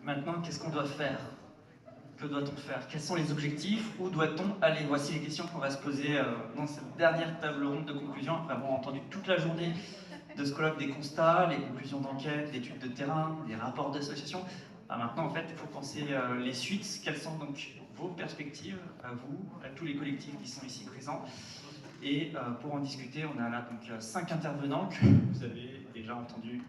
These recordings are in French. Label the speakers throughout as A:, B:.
A: Maintenant, qu'est-ce qu'on doit faire? Que doit-on faire? Quels sont les objectifs? Où doit-on aller? Voici les questions qu'on va se poser dans cette dernière table ronde de conclusion, après avoir entendu toute la journée de ce colloque des constats, les conclusions d'enquête, d'études de terrain, des rapports d'association. Maintenant, en fait, il faut penser les suites. Quelles sont donc vos perspectives, à vous, à tous les collectifs qui sont ici présents? Et pour en discuter, on a là donc 5 intervenants que vous avez déjà entendus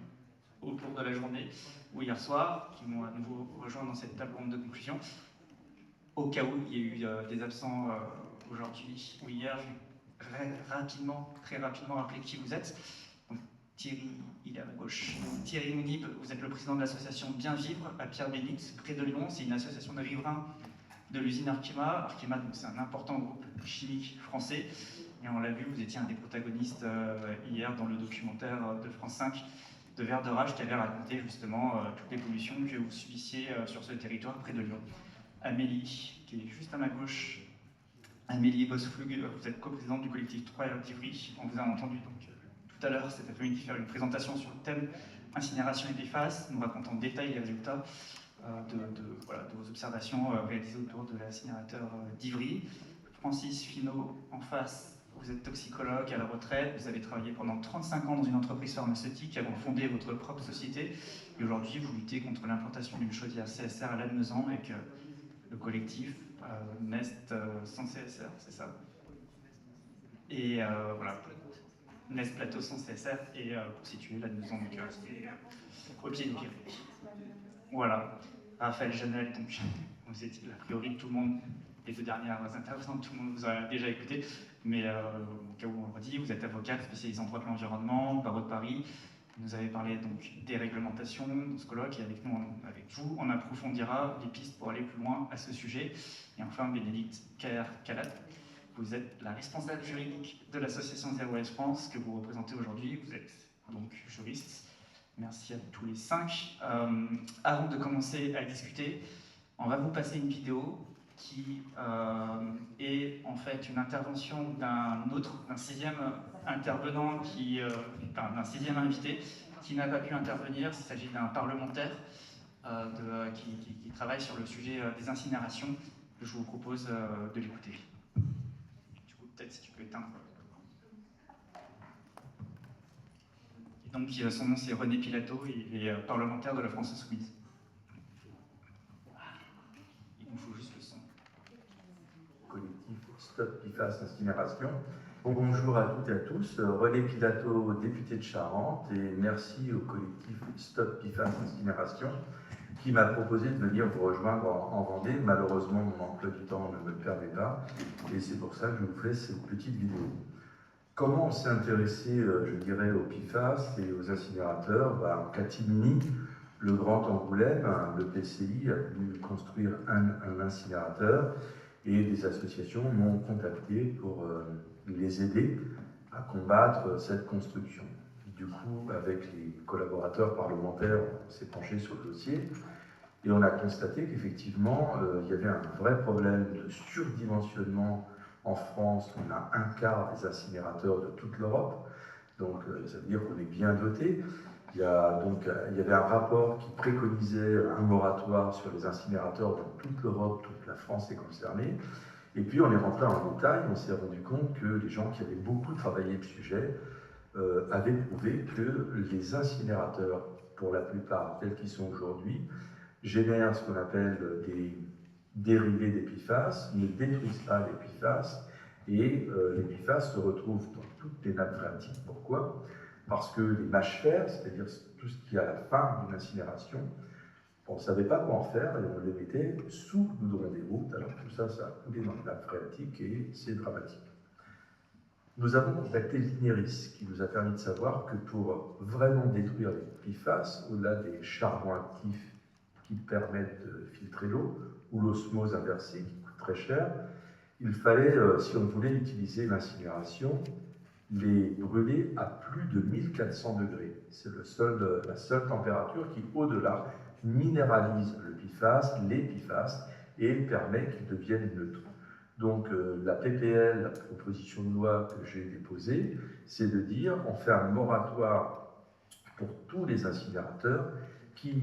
A: au cours de la journée ou hier soir, qui m'ont à nouveau rejoint dans cette table ronde de conclusion. Au cas où il y a eu des absents aujourd'hui ou hier, je vais très rapidement rappeler qui vous êtes. Donc, Thierry, il est à ma gauche. Thierry Mounib, vous êtes le président de l'association Bien Vivre à Pierre-Bénite, près de Lyon. C'est une association de riverains de l'usine Arkema. Arkema, c'est un important groupe chimique français. Et on l'a vu, vous étiez un des protagonistes hier dans le documentaire de France 5 de Vert de Rage qui avait raconté justement toutes les pollutions que vous subissiez sur ce territoire près de Lyon. Amélie, qui est juste à ma gauche. Amélie Bosflug, vous êtes coprésidente du collectif 3 d'Ivry. On vous a entendu donc tout à l'heure, cet après-midi, faire une présentation sur le thème incinération et PFAS, nous racontant en détail les résultats de vos observations réalisées autour de l'incinérateur d'Ivry. Francis Finot, en face, vous êtes toxicologue à la retraite, vous avez travaillé pendant 35 ans dans une entreprise pharmaceutique avant de fonder votre propre société, et aujourd'hui vous luttez contre l'implantation d'une chaudière CSR à Lannemezan avec le collectif Nest sans CSR, c'est ça? Et voilà, Nest Plateau sans CSR et constitué Lannemezan, donc au pied des Pyrénées. Voilà, Raphaël Janel, donc vous étiez a priori tout le monde, les deux dernières intervenantes, tout le monde vous a déjà écouté, mais au cas où on le redit, vous êtes avocate spécialisée en droit de l'environnement, barreau de Paris. Vous nous avez parlé donc des réglementations dans ce colloque et avec vous, on approfondira les pistes pour aller plus loin à ce sujet. Et enfin, Bénédicte Caher-Calat, vous êtes la responsable juridique de l'association Zero Waste France que vous représentez aujourd'hui. Vous êtes donc juriste. Merci à tous les 5. Avant de commencer à discuter, on va vous passer une vidéo qui est en fait une intervention d'un 6e intervenant, d'un 6e invité qui n'a pas pu intervenir. Il s'agit d'un parlementaire qui travaille sur le sujet des incinérations. Je vous propose de l'écouter. Du coup, peut-être si tu peux éteindre. Et donc, son nom c'est René Pilato, il est parlementaire de la France Insoumise. Il nous faut juste le son.
B: Collectif Stop PFAS Incinération. Bonjour à toutes et à tous, René Pilato, député de Charente, et merci au collectif Stop PFAS Incinération qui m'a proposé de venir vous rejoindre en Vendée. Malheureusement, mon emploi du temps ne me le permet pas, et c'est pour ça que je vous fais cette petite vidéo. Comment on s'est intéressé, je dirais, aux PFAS et aux incinérateurs? En catimini, le Grand Angoulême, le PCI, a voulu construire un incinérateur et des associations m'ont contacté pour les aider à combattre cette construction. Du coup, avec les collaborateurs parlementaires, on s'est penché sur le dossier et on a constaté qu'effectivement, il y avait un vrai problème de surdimensionnement. En France, on a un quart des incinérateurs de toute l'Europe, donc ça veut dire qu'on est bien doté. Il y avait un rapport qui préconisait un moratoire sur les incinérateurs dans toute l'Europe, toute la France est concernée. Et puis on est rentré en détail, on s'est rendu compte que les gens qui avaient beaucoup travaillé le sujet avaient prouvé que les incinérateurs, pour la plupart tels qu'ils sont aujourd'hui, génèrent ce qu'on appelle des dérivés des PFAS, ne détruisent pas les PFAS, et les PFAS se retrouvent dans toutes les nappes phréatiques. Pourquoi? Parce que les mâches-fer, c'est-à-dire tout ce qui est à la fin d'une incinération, on ne savait pas quoi en faire et on les mettait sous le goudron des routes. Alors tout ça, ça a coulé dans les nappes phréatiques et c'est dramatique. Nous avons contacté l'INERIS qui nous a permis de savoir que pour vraiment détruire les PFAS, au-delà des charbons actifs qui permettent de filtrer l'eau, ou l'osmose inversée qui coûte très cher, il fallait, si on voulait utiliser l'incinération, les brûler à plus de 1400 degrés. C'est la seule température qui, au-delà, minéralise le PFAS, les PFAS, et permet qu'ils deviennent neutres. Donc la PPL, la proposition de loi que j'ai déposée, c'est de dire on fait un moratoire pour tous les incinérateurs qui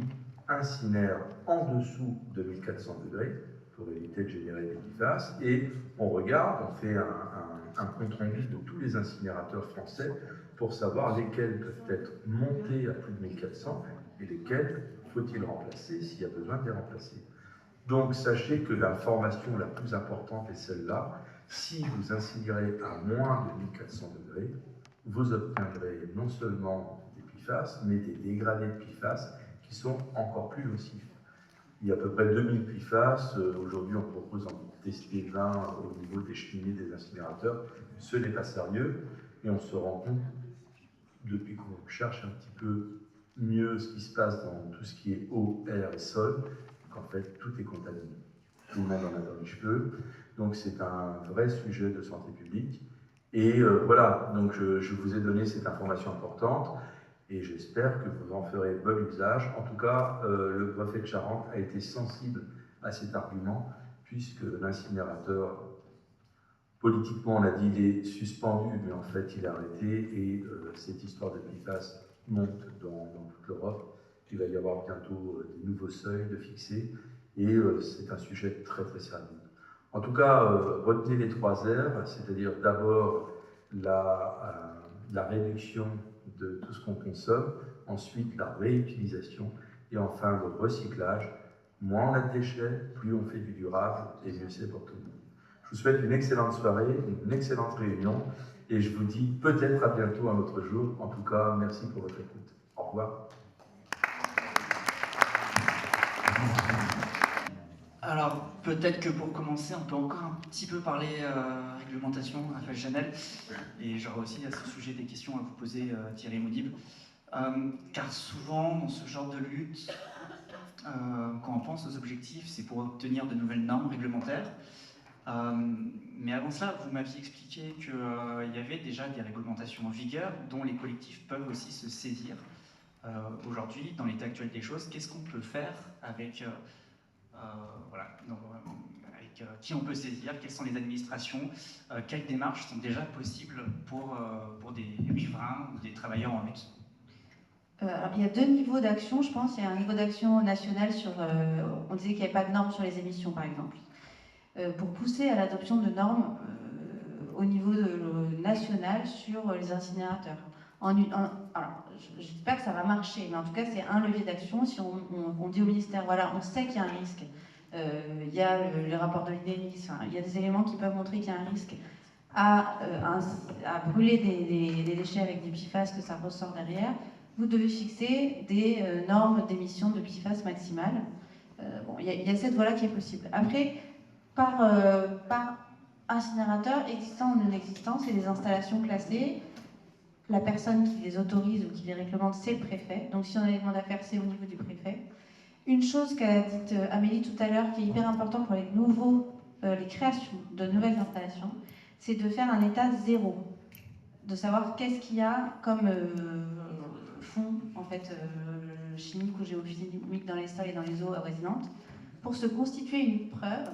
B: incinèrent en dessous de 1400 degrés pour éviter de générer des PFAS, et on regarde, on fait un compte-rendu de tous les incinérateurs français pour savoir lesquels peuvent être montés à plus de 1400 et lesquels faut-il remplacer s'il y a besoin de les remplacer. Donc sachez que la formation la plus importante est celle-là. Si vous incinérez à moins de 1400 degrés, vous obtiendrez non seulement des PFAS, mais des dégradés de PFAS qui sont encore plus nocifs. Il y a à peu près 2000 PFAS. Aujourd'hui, on propose d'en tester 20 au niveau des cheminées des incinérateurs. Ce n'est pas sérieux et on se rend compte, depuis qu'on cherche un petit peu mieux ce qui se passe dans tout ce qui est eau, air et sol, qu'en fait, tout est contaminé. Tout le monde en a dans les cheveux. Donc, c'est un vrai sujet de santé publique. Et voilà, donc je vous ai donné cette information importante. Et j'espère que vous en ferez bon usage. En tout cas, le préfet de Charente a été sensible à cet argument, puisque l'incinérateur, politiquement, on a dit il est suspendu, mais en fait, il est arrêté, et cette histoire de PFAS monte dans toute l'Europe. Il va y avoir bientôt des nouveaux seuils de fixés, et c'est un sujet très très sérieux. En tout cas, retenez les 3 R, c'est-à-dire d'abord la réduction de tout ce qu'on consomme, ensuite la réutilisation et enfin le recyclage. Moins on a de déchets, plus on fait du durable et mieux c'est pour tout le monde. Je vous souhaite une excellente soirée, une excellente réunion et je vous dis peut-être à bientôt un autre jour. En tout cas, merci pour votre écoute. Au revoir.
A: Alors, peut-être que pour commencer, on peut encore un petit peu parler réglementation, Raphaël Chanel, et j'aurai aussi à ce sujet des questions à vous poser, Thierry Moudib. Car souvent, dans ce genre de lutte, quand on pense aux objectifs, c'est pour obtenir de nouvelles normes réglementaires. Mais avant cela, vous m'aviez expliqué qu'il y avait déjà des réglementations en vigueur dont les collectifs peuvent aussi se saisir. Aujourd'hui, dans l'état actuel des choses, qu'est-ce qu'on peut faire avec... voilà, donc, avec qui on peut saisir, quelles sont les administrations, quelles démarches sont déjà possibles pour des riverains ou des travailleurs en lutte.
C: Alors, il y a 2 niveaux d'action, je pense. Il y a un niveau d'action national sur... on disait qu'il n'y avait pas de normes sur les émissions, par exemple. Pour pousser à l'adoption de normes au niveau national sur les incinérateurs. Alors, je ne dis pas que ça va marcher, mais en tout cas, c'est un levier d'action. Si on dit au ministère, voilà, on sait qu'il y a un risque, il y a les rapports de l'INERIS, il y a des éléments qui peuvent montrer qu'il y a un risque à brûler des déchets avec des PFAS, que ça ressort derrière, vous devez fixer des normes d'émission de PFAS maximales. Bon, il y a cette voie-là qui est possible. Après, par incinérateur, existant ou non existant, c'est des installations classées. La personne qui les autorise ou qui les réglemente, c'est le préfet. Donc si on a des demandes à faire, c'est au niveau du préfet. Une chose qu'a dit Amélie tout à l'heure, qui est hyper importante pour les créations de nouvelles installations, c'est de faire un état zéro. De savoir qu'est-ce qu'il y a comme fond en fait, chimique ou géochimique dans les sols et dans les eaux avoisinantes, pour se constituer une preuve.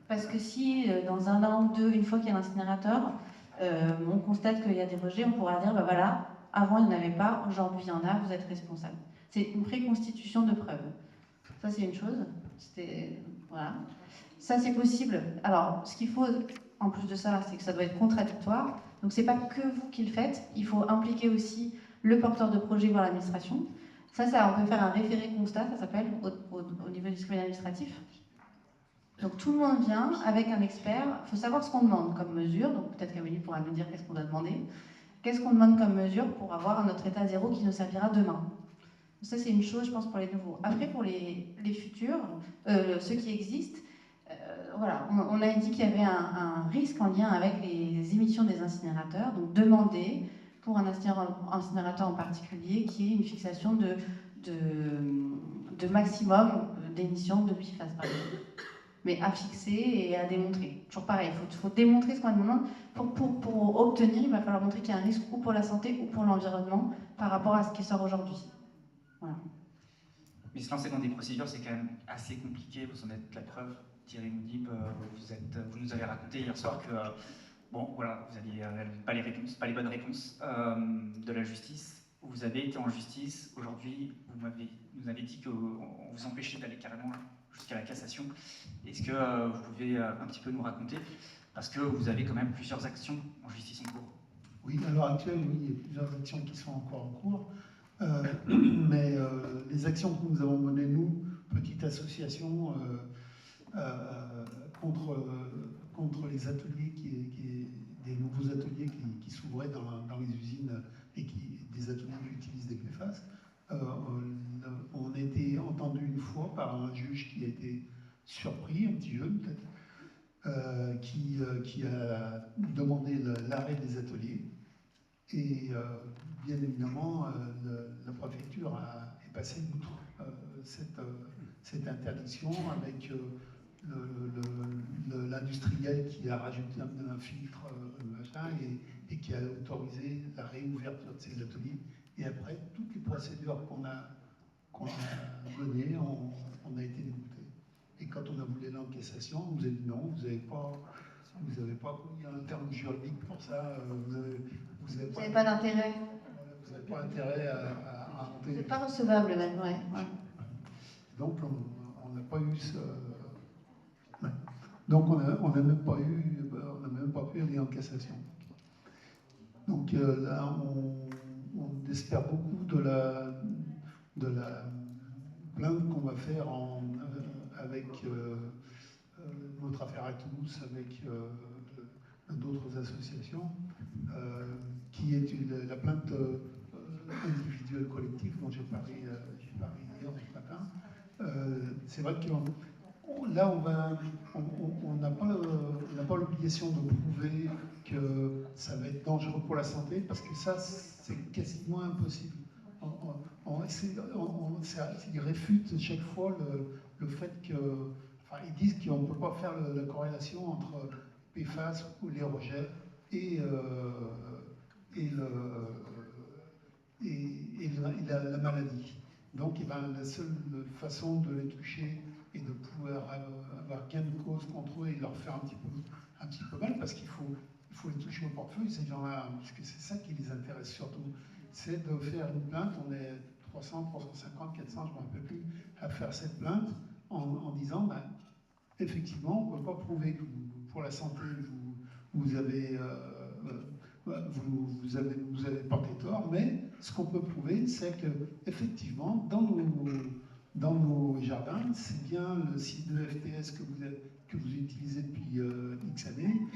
C: Parce que si dans 1 an ou 2, une fois qu'il y a l'incinérateur, on constate qu'il y a des rejets, on pourra dire, bah voilà, avant il n'y en avait pas, aujourd'hui il y en a, vous êtes responsable. C'est une préconstitution de preuve. Ça c'est une chose. Voilà. Ça c'est possible. Alors, ce qu'il faut, en plus de ça, c'est que ça doit être contradictoire. Donc c'est pas que vous qui le faites, il faut impliquer aussi le porteur de projet, voire l'administration. Ça, on peut faire un référé constat, ça s'appelle, au niveau du tribunal administratif. Donc tout le monde vient avec un expert. Il faut savoir ce qu'on demande comme mesure. Donc peut-être qu'Amélie pourra nous dire qu'est-ce qu'on doit demander. Qu'est-ce qu'on demande comme mesure pour avoir notre état zéro qui nous servira demain. Ça, c'est une chose, je pense, pour les nouveaux. Après, pour les futurs, ceux qui existent, voilà, on a dit qu'il y avait un risque en lien avec les émissions des incinérateurs. Donc demander pour un incinérateur en particulier qu'il y ait une fixation de maximum d'émissions de PFAS, par exemple. Mais à fixer et à démontrer. Toujours pareil, il faut démontrer ce qu'on demande. Pour obtenir, il va falloir montrer qu'il y a un risque ou pour la santé ou pour l'environnement par rapport à ce qui sort aujourd'hui. Voilà.
A: Mais se lancer dans des procédures, c'est quand même assez compliqué. Vous en êtes la preuve. Thierry Moudib, vous nous avez raconté hier soir que bon, voilà, vous n'aviez pas les bonnes réponses de la justice. Vous avez été en justice. Aujourd'hui, vous avez dit qu'on vous empêchait d'aller carrément jusqu'à la cassation. Est-ce que vous pouvez un petit peu nous raconter? Parce que vous avez quand même plusieurs actions en justice en cours.
D: Oui, à l'heure actuelle, oui, il y a plusieurs actions qui sont encore en cours. Mais les actions que nous avons menées, nous, petite association, contre les ateliers, des nouveaux ateliers qui s'ouvraient dans les usines et des ateliers qui utilisent des PFAS, on a été entendu une fois par un juge qui a été surpris, un petit jeune peut-être, qui a demandé l'arrêt des ateliers. Et bien évidemment, la préfecture est passée outre cette interdiction avec l'industriel qui a rajouté un filtre machin et qui a autorisé la réouverture de ces ateliers. Et après, toutes les procédures qu'on a menées, on a été débouté. Et quand on a voulu aller en cassation, on nous a dit non, vous n'avez pas, il y a un terme juridique pour ça, vous n'avez
C: pas d'intérêt.
D: Vous n'avez pas intérêt à monter.
C: C'est pas recevable même, ouais.
D: Donc on n'a pas eu ce. Ouais. Donc on n'a même pas pu aller en cassation. Donc là on espère beaucoup de la plainte qu'on va faire avec notre affaire à tous, avec d'autres associations, qui est la plainte individuelle collective dont j'ai parlé hier ce matin. C'est vrai que là, on n'a pas l'obligation de prouver que ça va être dangereux pour la santé, parce que ça, c'est quasiment impossible. Ils réfutent chaque fois le fait que... Enfin, ils disent qu'on ne peut pas faire la corrélation entre PFAS ou les rejets et la maladie. Donc la seule façon de les toucher et de pouvoir avoir gain de cause contre eux et leur faire un petit peu mal, parce qu'il faut les toucher au portefeuille, ces gens-là, parce que c'est ça qui les intéresse surtout, c'est de faire une plainte. On est 300, 350, 400, je ne me rappelle plus, à faire cette plainte en disant, ben, effectivement, on ne peut pas prouver que pour la santé, vous avez porté tort, mais ce qu'on peut prouver, c'est que effectivement, dans nos jardins, c'est bien le site de FTS que vous utilisez depuis X années,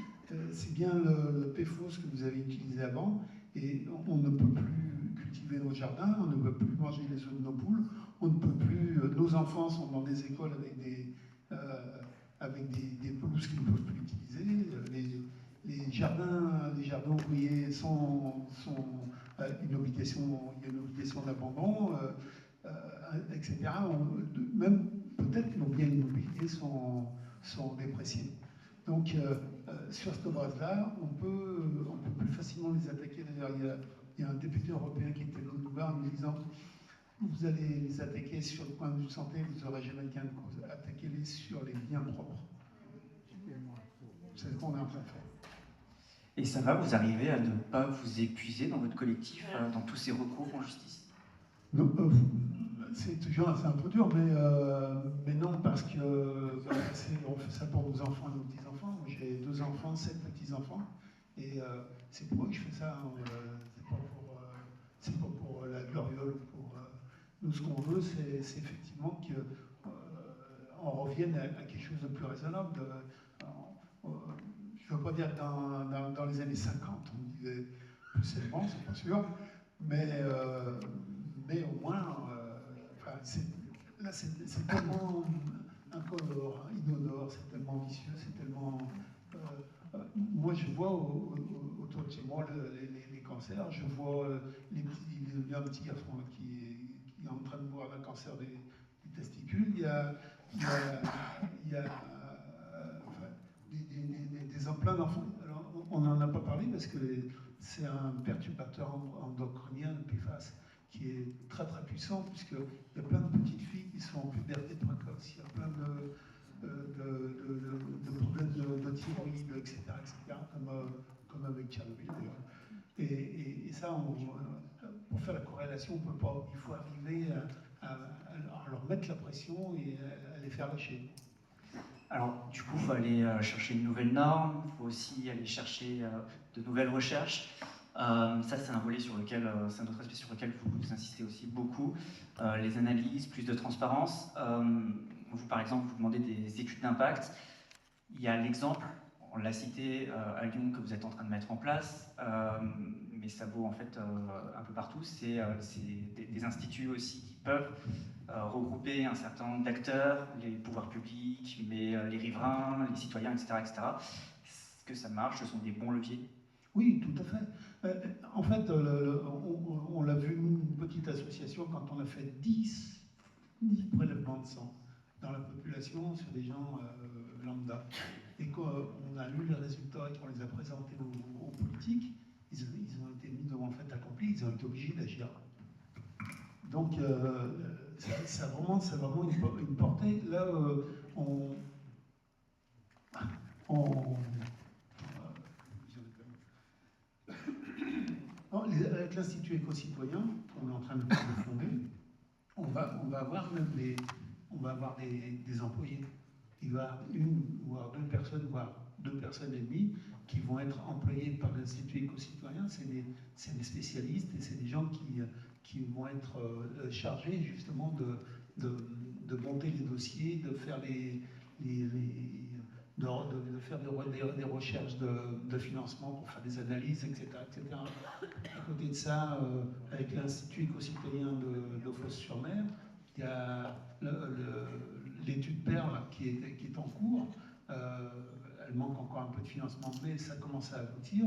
D: c'est bien le PFOS que vous avez utilisé avant, et on ne peut plus cultiver nos jardins, on ne peut plus manger les œufs de nos poules, on ne peut plus. Nos enfants sont dans des écoles avec des pelouses qu'ils ne peuvent plus utiliser. Les jardins ouvriers sont il y a une obligation d'abandon, etc. Même peut-être que nos biens immobiliers sont dépréciés. Donc sur cette base-là, on peut plus facilement les attaquer. D'ailleurs, il y a un député européen qui était venu nous voir en nous disant: vous allez les attaquer sur le point de vue santé, vous n'aurez jamais gain de cause. Attaquez-les sur les biens propres. C'est ce qu'on est en train de faire.
A: Et ça va, vous arrivez à ne pas vous épuiser dans votre collectif, dans tous ces recours en justice?
D: Non, c'est un peu dur, mais non, parce que on fait ça pour nos enfants et nos petits-enfants. J'ai 2 enfants, 7 petits-enfants, et c'est pour eux que je fais ça. C'est pas pour la gloriole ou pour... nous, ce qu'on veut, c'est effectivement qu'on revienne à quelque chose de plus raisonnable. Je ne veux pas dire que dans les années 50, on disait plus seulement, c'est pas sûr, mais au moins, là c'est tellement incolore, inodore, c'est tellement vicieux, c'est tellement... moi je vois autour de chez moi les cancers, je vois il y a un petit garçon qui est en train de voir un cancer des testicules, il y a des plein d'enfants. Alors, on n'en a pas parlé parce que c'est un perturbateur endocrinien, le PFAS, qui est très très puissant, puisqu'il y a plein de petites filles qui sont en puberté précoce, il y a plein de problèmes de thyroïde, etc., comme avec Tchernobyl d'ailleurs. Et ça, pour faire la corrélation, on peut pas. Il faut arriver à leur mettre la pression et à les faire lâcher.
A: Alors, du coup, il faut aller chercher une nouvelle norme, il faut aussi aller chercher de nouvelles recherches. Ça, c'est un volet sur lequel, c'est un autre aspect sur lequel vous insistez aussi beaucoup. Les analyses, plus de transparence. Vous, par exemple, vous demandez des études d'impact. Il y a l'exemple, on l'a cité à Lyon, que vous êtes en train de mettre en place, mais ça vaut en fait un peu partout. C'est des instituts aussi qui peuvent regrouper un certain nombre d'acteurs, les pouvoirs publics, mais les riverains, les citoyens, etc., etc. Est-ce que ça marche? Ce sont des bons leviers?
D: Oui, tout à fait. En fait, on l'a vu, une petite association, quand on a fait 10 prélèvements de sang dans la population sur des gens lambda, et qu'on a lu les résultats et qu'on les a présentés aux politiques, ils ont été mis devant le fait accompli, ils ont été obligés d'agir. Donc, ça a vraiment une portée. Là, avec l'Institut éco-citoyen qu'on est en train de fonder, on va avoir même des employés. Il va y avoir une voire deux personnes, voire 2 personnes et demie, qui vont être employées par l'Institut éco-citoyen. C'est des spécialistes et c'est des gens qui vont être chargés justement de monter les dossiers, de faire de faire des recherches de financement pour faire des analyses, etc. etc. À côté de ça, avec l'Institut éco-citoyen de Fos-sur-Mer, il y a l'étude Perle qui est en cours. Elle manque encore un peu de financement, mais ça commence à aboutir.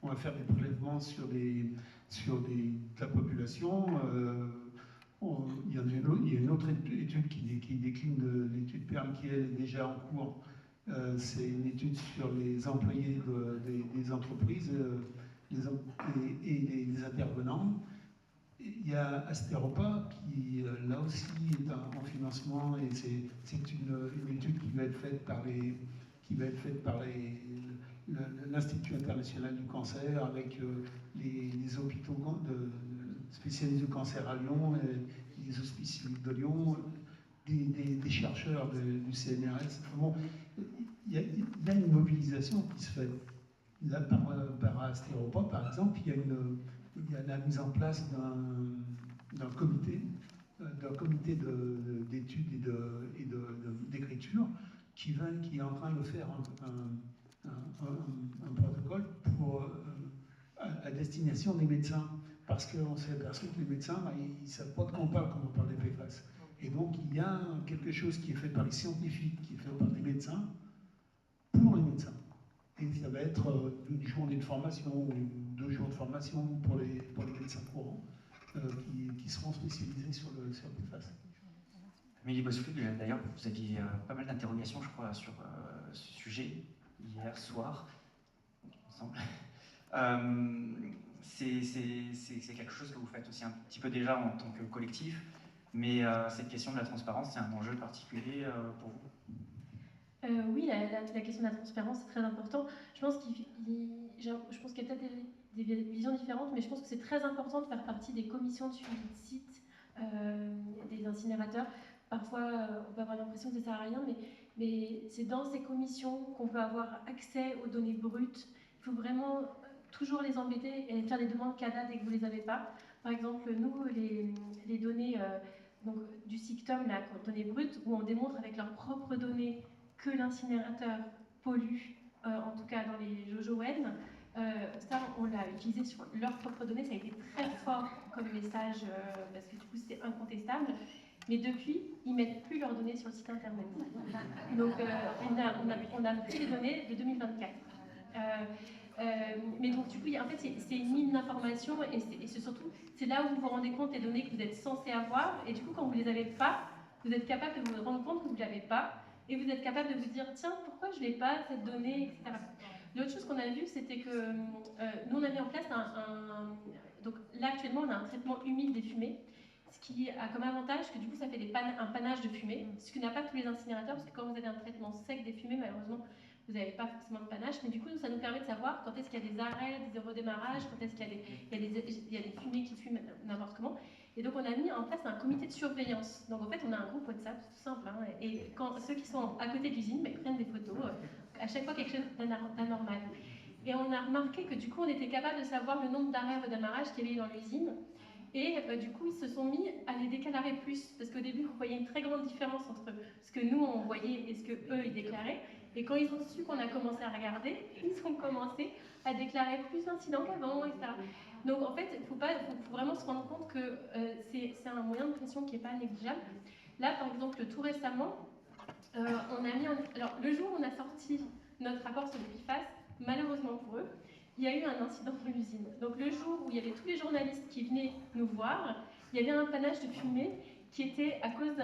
D: On va faire des prélèvements sur la population. Il y a une autre étude qui décline de l'étude Perle qui est déjà en cours. C'est une étude sur les employés des entreprises et des intervenants. Il y a Asteropa qui, là aussi, est en financement et c'est une étude qui va être faite par l'Institut international du cancer avec les hôpitaux spécialisés du cancer à Lyon, et les hospices civiques de Lyon, des chercheurs du CNRS. Bon, il y a une mobilisation qui se fait. Là, par Asteropa, par exemple, il y a la mise en place d'un comité d'études et d'écriture qui est en train de faire un protocole à destination des médecins. Parce qu'on s'est aperçu que les médecins, ils ne savent pas de quoi on parle quand on parle des PFAS. Et donc, il y a quelque chose qui est fait par les scientifiques, qui est fait par les médecins, pour les médecins. Et ça va être une journée de formation ou 2 jours de formation pour les médecins courants qui seront spécialisés sur le PFAS.
A: Amélie Bosflug, d'ailleurs, vous aviez pas mal d'interrogations, je crois, sur ce sujet hier soir, il me semble. C'est quelque chose que vous faites aussi un petit peu déjà en tant que collectif, mais cette question de la transparence, c'est un enjeu particulier pour vous?
E: Oui, la question de la transparence, c'est très important. Je pense qu'il y a peut-être des visions différentes, mais je pense que c'est très important de faire partie des commissions de suivi de site des incinérateurs. Parfois, on peut avoir l'impression que ça ne sert à rien, mais c'est dans ces commissions qu'on peut avoir accès aux données brutes. Il faut vraiment toujours les embêter et faire des demandes CADA dès que vous ne les avez pas. Par exemple, nous, les données donc, du SICTOM, la données brutes, où on démontre avec leurs propres données que l'incinérateur pollue, en tout cas dans les JoJoN. Ça, on l'a utilisé sur leurs propres données, ça a été très fort comme message, parce que du coup c'était incontestable. Mais depuis, ils ne mettent plus leurs données sur le site internet. Donc on a pris les données de 2024. Mais donc du coup, en fait, c'est une mine d'informations et c'est surtout, c'est là où vous vous rendez compte des données que vous êtes censé avoir. Et du coup, quand vous ne les avez pas, vous êtes capable de vous rendre compte que vous ne l'avez pas. Et vous êtes capable de vous dire, tiens, pourquoi je ne l'ai pas, cette donnée, etc. L'autre chose qu'on a vu, c'était que nous, on a mis en place donc là, actuellement, on a un traitement humide des fumées, ce qui a comme avantage que du coup, ça fait un panache de fumée, ce que n'a pas tous les incinérateurs, parce que quand vous avez un traitement sec des fumées, malheureusement, vous n'avez pas forcément de panache, mais du coup, ça nous permet de savoir quand est-ce qu'il y a des arrêts, des redémarrages, quand est-ce qu'il y a des fumées qui fument n'importe comment. Et donc, on a mis en place un comité de surveillance. Donc, en fait, on a un groupe WhatsApp, c'est tout simple. Hein, et quand ceux qui sont à côté de l'usine, ils prennent des photos, à chaque fois quelque chose d'anormal. Et on a remarqué que du coup, on était capable de savoir le nombre d'arrêts redémarrages qu'il y avait eu dans l'usine. Et du coup, ils se sont mis à les déclarer plus. Parce qu'au début, vous voyez une très grande différence entre ce que nous, on voyait et ce qu'eux, ils déclaraient. Et quand ils ont su qu'on a commencé à regarder, ils ont commencé à déclarer plus d'incidents qu'avant, etc. Donc en fait, il faut vraiment se rendre compte que c'est un moyen de pression qui n'est pas négligeable. Là, par exemple, tout récemment, on a mis alors, le jour où on a sorti notre rapport sur le PFAS, malheureusement pour eux, il y a eu un incident dans l'usine. Donc le jour où il y avait tous les journalistes qui venaient nous voir, il y avait un panache de fumée qui était à cause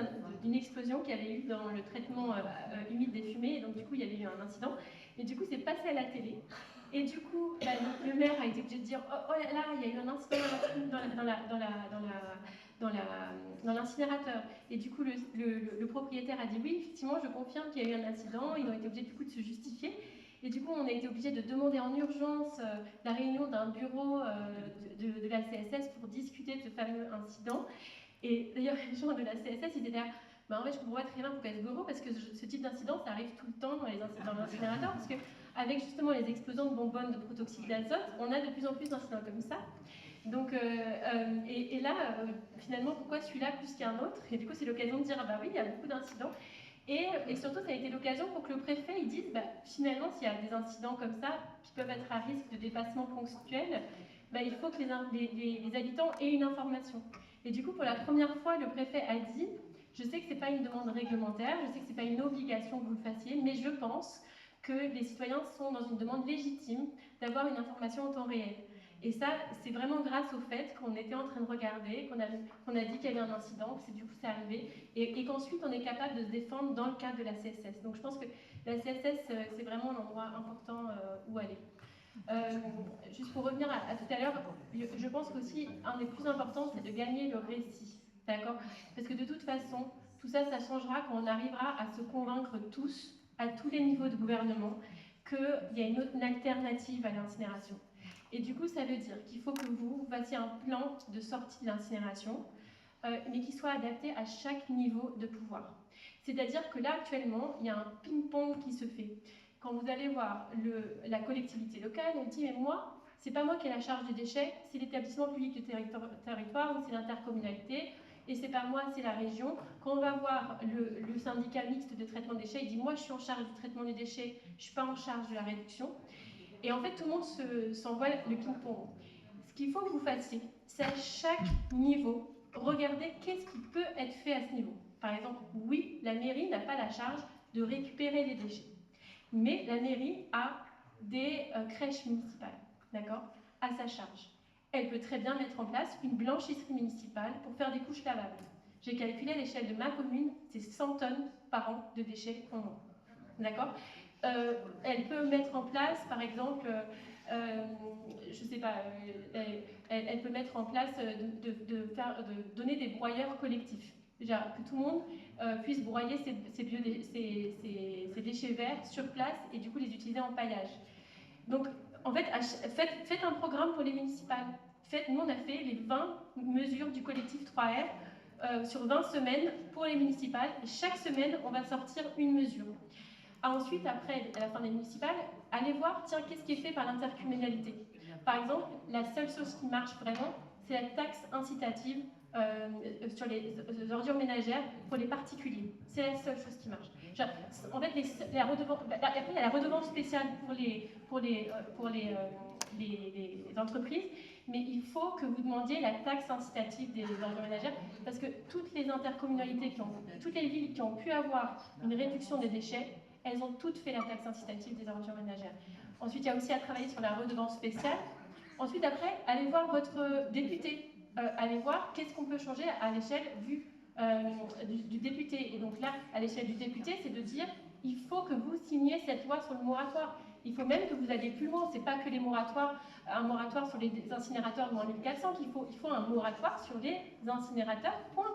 E: d'une explosion qu'il y avait eu dans le traitement humide des fumées. Et donc du coup, il y avait eu un incident. Et du coup, c'est passé à la télé. Et du coup, le maire a été obligé de dire oh là là, il y a eu un incident dans l'incinérateur. Et du coup, le propriétaire a dit oui, effectivement, je confirme qu'il y a eu un incident. Ils ont été obligés du coup de se justifier. Et du coup, on a été obligé de demander en urgence la réunion d'un bureau de la CSS pour discuter de ce fameux incident. Et d'ailleurs, les gens de la CSS, ils étaient là, en fait, je comprends pas très bien pourquoi ce bureau, parce que ce type d'incident, ça arrive tout le temps dans l'incinérateur, parce qu'avec justement les explosions de bonbonnes de protoxyde d'azote, on a de plus en plus d'incidents comme ça. Donc, et là, finalement, pourquoi celui-là plus qu'un autre? Et du coup, c'est l'occasion de dire, ah bah oui, il y a beaucoup d'incidents. Et surtout, ça a été l'occasion pour que le préfet il dise, finalement, s'il y a des incidents comme ça, qui peuvent être à risque de dépassement ponctuel, il faut que les habitants aient une information. Et du coup, pour la première fois, le préfet a dit, je sais que ce n'est pas une demande réglementaire, je sais que ce n'est pas une obligation que vous le fassiez, mais je pense que les citoyens sont dans une demande légitime d'avoir une information en temps réel. Et ça, c'est vraiment grâce au fait qu'on était en train de regarder, qu'on a dit qu'il y avait un incident, que du coup c'est arrivé, et qu'ensuite on est capable de se défendre dans le cadre de la CSS. Donc je pense que la CSS, c'est vraiment l'endroit important où aller. Juste pour revenir à tout à l'heure, je pense qu'aussi, un des plus importants, c'est de gagner le récit. D'accord? Parce que de toute façon, tout ça, ça changera quand on arrivera à se convaincre tous, à tous les niveaux de gouvernement, qu'il y a une alternative à l'incinération. Et du coup, ça veut dire qu'il faut que vous fassiez un plan de sortie de l'incinération, mais qui soit adapté à chaque niveau de pouvoir. C'est-à-dire que là, actuellement, il y a un ping-pong qui se fait. Quand vous allez voir la collectivité locale, on dit, mais moi, c'est pas moi qui ai la charge des déchets, c'est l'établissement public du territoire ou c'est l'intercommunalité, et c'est pas moi, c'est la région. Quand on va voir le syndicat mixte de traitement des déchets, il dit, moi, je suis en charge du traitement des déchets, je suis pas en charge de la réduction. Et en fait, tout le monde s'envoie le ping-pong. Ce qu'il faut que vous fassiez, c'est à chaque niveau, regardez qu'est-ce qui peut être fait à ce niveau. Par exemple, oui, la mairie n'a pas la charge de récupérer les déchets. Mais la mairie a des crèches municipales, d'accord, à sa charge. Elle peut très bien mettre en place une blanchisserie municipale pour faire des couches lavables. J'ai calculé à l'échelle de ma commune, c'est 100 tonnes par an de déchets en moins. D'accord? Elle peut mettre en place, par exemple, je sais pas, elle peut mettre en place de donner des broyeurs collectifs. Que tout le monde puisse broyer ses déchets verts sur place et du coup les utiliser en paillage. Donc, en fait, faites un programme pour les municipales. Nous, on a fait les 20 mesures du collectif 3R sur 20 semaines pour les municipales. Et chaque semaine, on va sortir une mesure. Ensuite, après, à la fin des municipales, allez voir, tiens, qu'est-ce qui est fait par l'intercommunalité. Par exemple, la seule chose qui marche vraiment, c'est la taxe incitative sur les ordures ménagères pour les particuliers. C'est la seule chose qui marche. En fait, après, il y a la redevance spéciale pour les entreprises, mais il faut que vous demandiez la taxe incitative des ordures ménagères, parce que toutes les intercommunalités, toutes les villes qui ont pu avoir une réduction des déchets, elles ont toutes fait la taxe incitative des ordures ménagères. Ensuite, il y a aussi à travailler sur la redevance spéciale. Ensuite, après, allez voir votre député. Allez voir qu'est-ce qu'on peut changer à l'échelle du député. Et donc là, à l'échelle du député, c'est de dire il faut que vous signiez cette loi sur le moratoire. Il faut même que vous alliez plus loin. C'est pas que les moratoires, un moratoire sur les incinérateurs de moins 1400 qu'il faut. Il faut un moratoire sur les incinérateurs, point.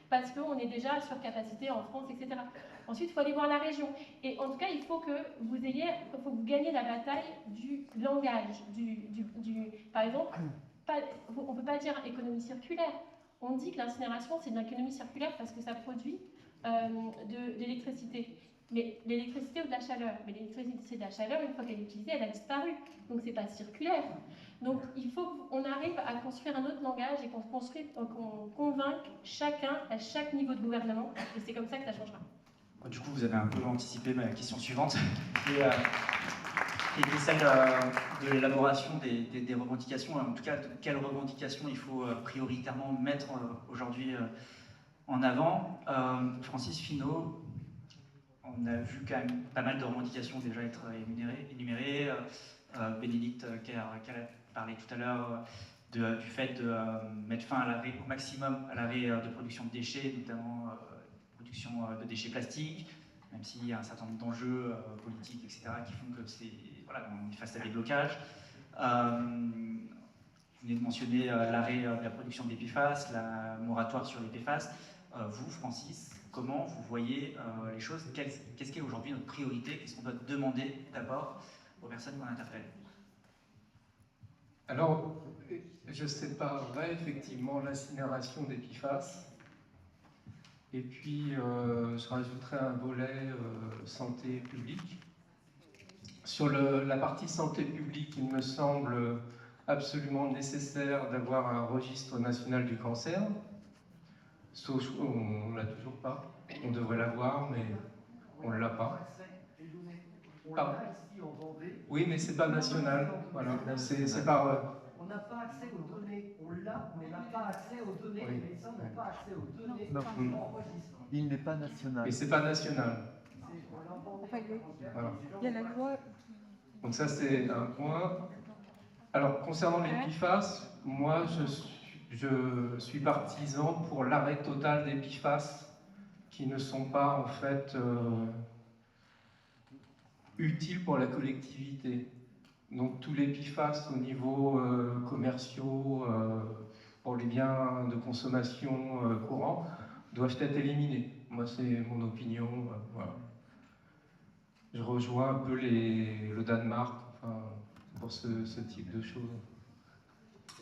E: Parce qu'on est déjà à surcapacité en France, etc. Ensuite, il faut aller voir la région. Et en tout cas, il faut que vous gagnez la bataille du langage. Par exemple, on ne peut pas dire économie circulaire. On dit que l'incinération, c'est de l'économie circulaire parce que ça produit de l'électricité. Mais l'électricité ou de la chaleur. Mais l'électricité de la chaleur, une fois qu'elle est utilisée, elle a disparu. Donc c'est pas circulaire. Donc il faut qu'on arrive à construire un autre langage et qu'on convainque chacun à chaque niveau de gouvernement. Et c'est comme ça que ça changera.
A: Du coup, vous avez un peu anticipé ma question suivante, qui est celle de l'élaboration des revendications. En tout cas, quelles revendications il faut prioritairement mettre aujourd'hui en avant. Francis Finot, on a vu quand même pas mal de revendications déjà être énumérées. Bénédicte qui a parlé tout à l'heure du fait de mettre fin au maximum à l'arrêt de production de déchets, notamment production de déchets plastiques, même s'il y a un certain nombre d'enjeux politiques, etc., qui font que on est face à des blocages. Vous venez de mentionner l'arrêt de la production des PFAS, la moratoire sur les PFAS. Vous, Francis, comment vous voyez les choses? Qu'est-ce qui est aujourd'hui notre priorité? Qu'est-ce qu'on doit demander d'abord aux personnes qu'on interpelle?
F: Alors, je séparerais effectivement l'incinération des PFAS et puis je rajouterais un volet santé publique. Sur la partie santé publique, il me semble absolument nécessaire d'avoir un registre national du cancer. Sauf qu'on ne l'a toujours pas. On devrait l'avoir, mais on ne l'a pas. Pardon. Oui, mais c'est pas national. Voilà. C'est par.
G: On n'a pas accès aux données. On l'a, mais on n'a pas accès aux données.
F: Oui.
G: Les médecins n'ont pas accès aux données.
H: Non.
G: Enregistre.
H: Il n'est pas national.
F: Et c'est pas national. Voilà.
I: Il y a la loi.
F: Donc ça, c'est un point. Alors, concernant les PFAS, moi, je suis partisan pour l'arrêt total des PFAS qui ne sont pas, en fait, utiles pour la collectivité. Donc, tous les PFAS au niveau commerciaux, pour les biens de consommation courants, doivent être éliminés. Moi, c'est mon opinion. Voilà. Je rejoins un peu le Danemark, enfin, pour ce type de choses.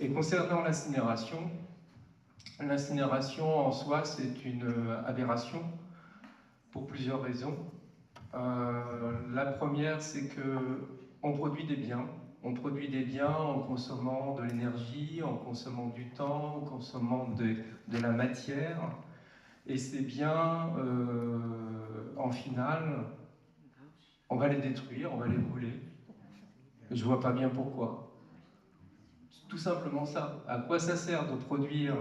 F: Et concernant l'incinération en soi, c'est une aberration pour plusieurs raisons. La première, c'est qu'on produit des biens. On produit des biens en consommant de l'énergie, en consommant du temps, en consommant de la matière. Et ces biens, en finale, on va les détruire, on va les brûler. Je vois pas bien pourquoi. Tout simplement ça. À quoi ça sert de produire,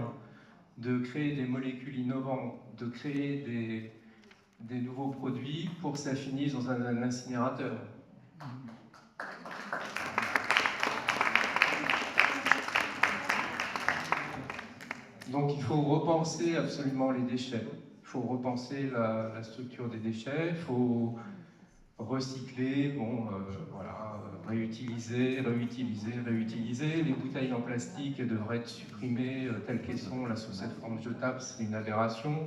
F: de créer des molécules innovantes, de créer des nouveaux produits pour que ça finisse dans un incinérateur? Donc il faut repenser absolument les déchets. Il faut repenser la structure des déchets. Il faut recycler, réutiliser. Les bouteilles en plastique devraient être supprimées telles qu'elles sont. Là, sous cette forme jetable, c'est une aberration.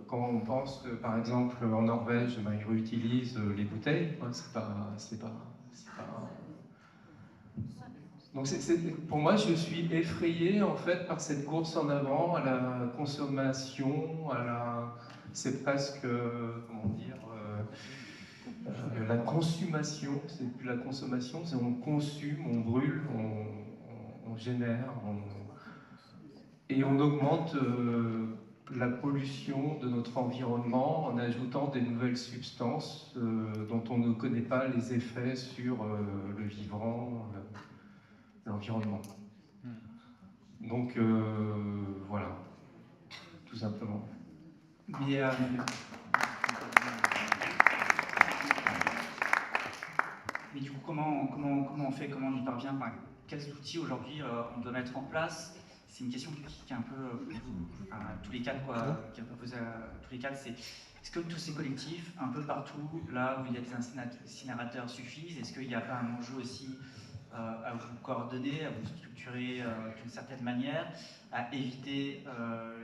F: Quand on pense que, par exemple, en Norvège, ils réutilisent les bouteilles, c'est pas... Donc, pour moi, je suis effrayé en fait par cette course en avant à la consommation, c'est presque, comment dire, la consommation. C'est plus la consommation, c'est on consomme, on brûle, on génère, et on augmente la pollution de notre environnement en ajoutant des nouvelles substances dont on ne connaît pas les effets sur le vivant, l'environnement. Donc voilà, tout simplement.
A: Mais du coup, comment on fait, comment on y parvient, quels outils aujourd'hui on doit mettre en place? C'est une question qui est un peu à tous les cadres, qui est un peu posée à tous les cadres. C'est est-ce que tous ces collectifs, un peu partout, là où il y a des incinérateurs suffisent? Est-ce qu'il n'y a pas un enjeu aussi à vous coordonner, à vous structurer d'une certaine manière, à éviter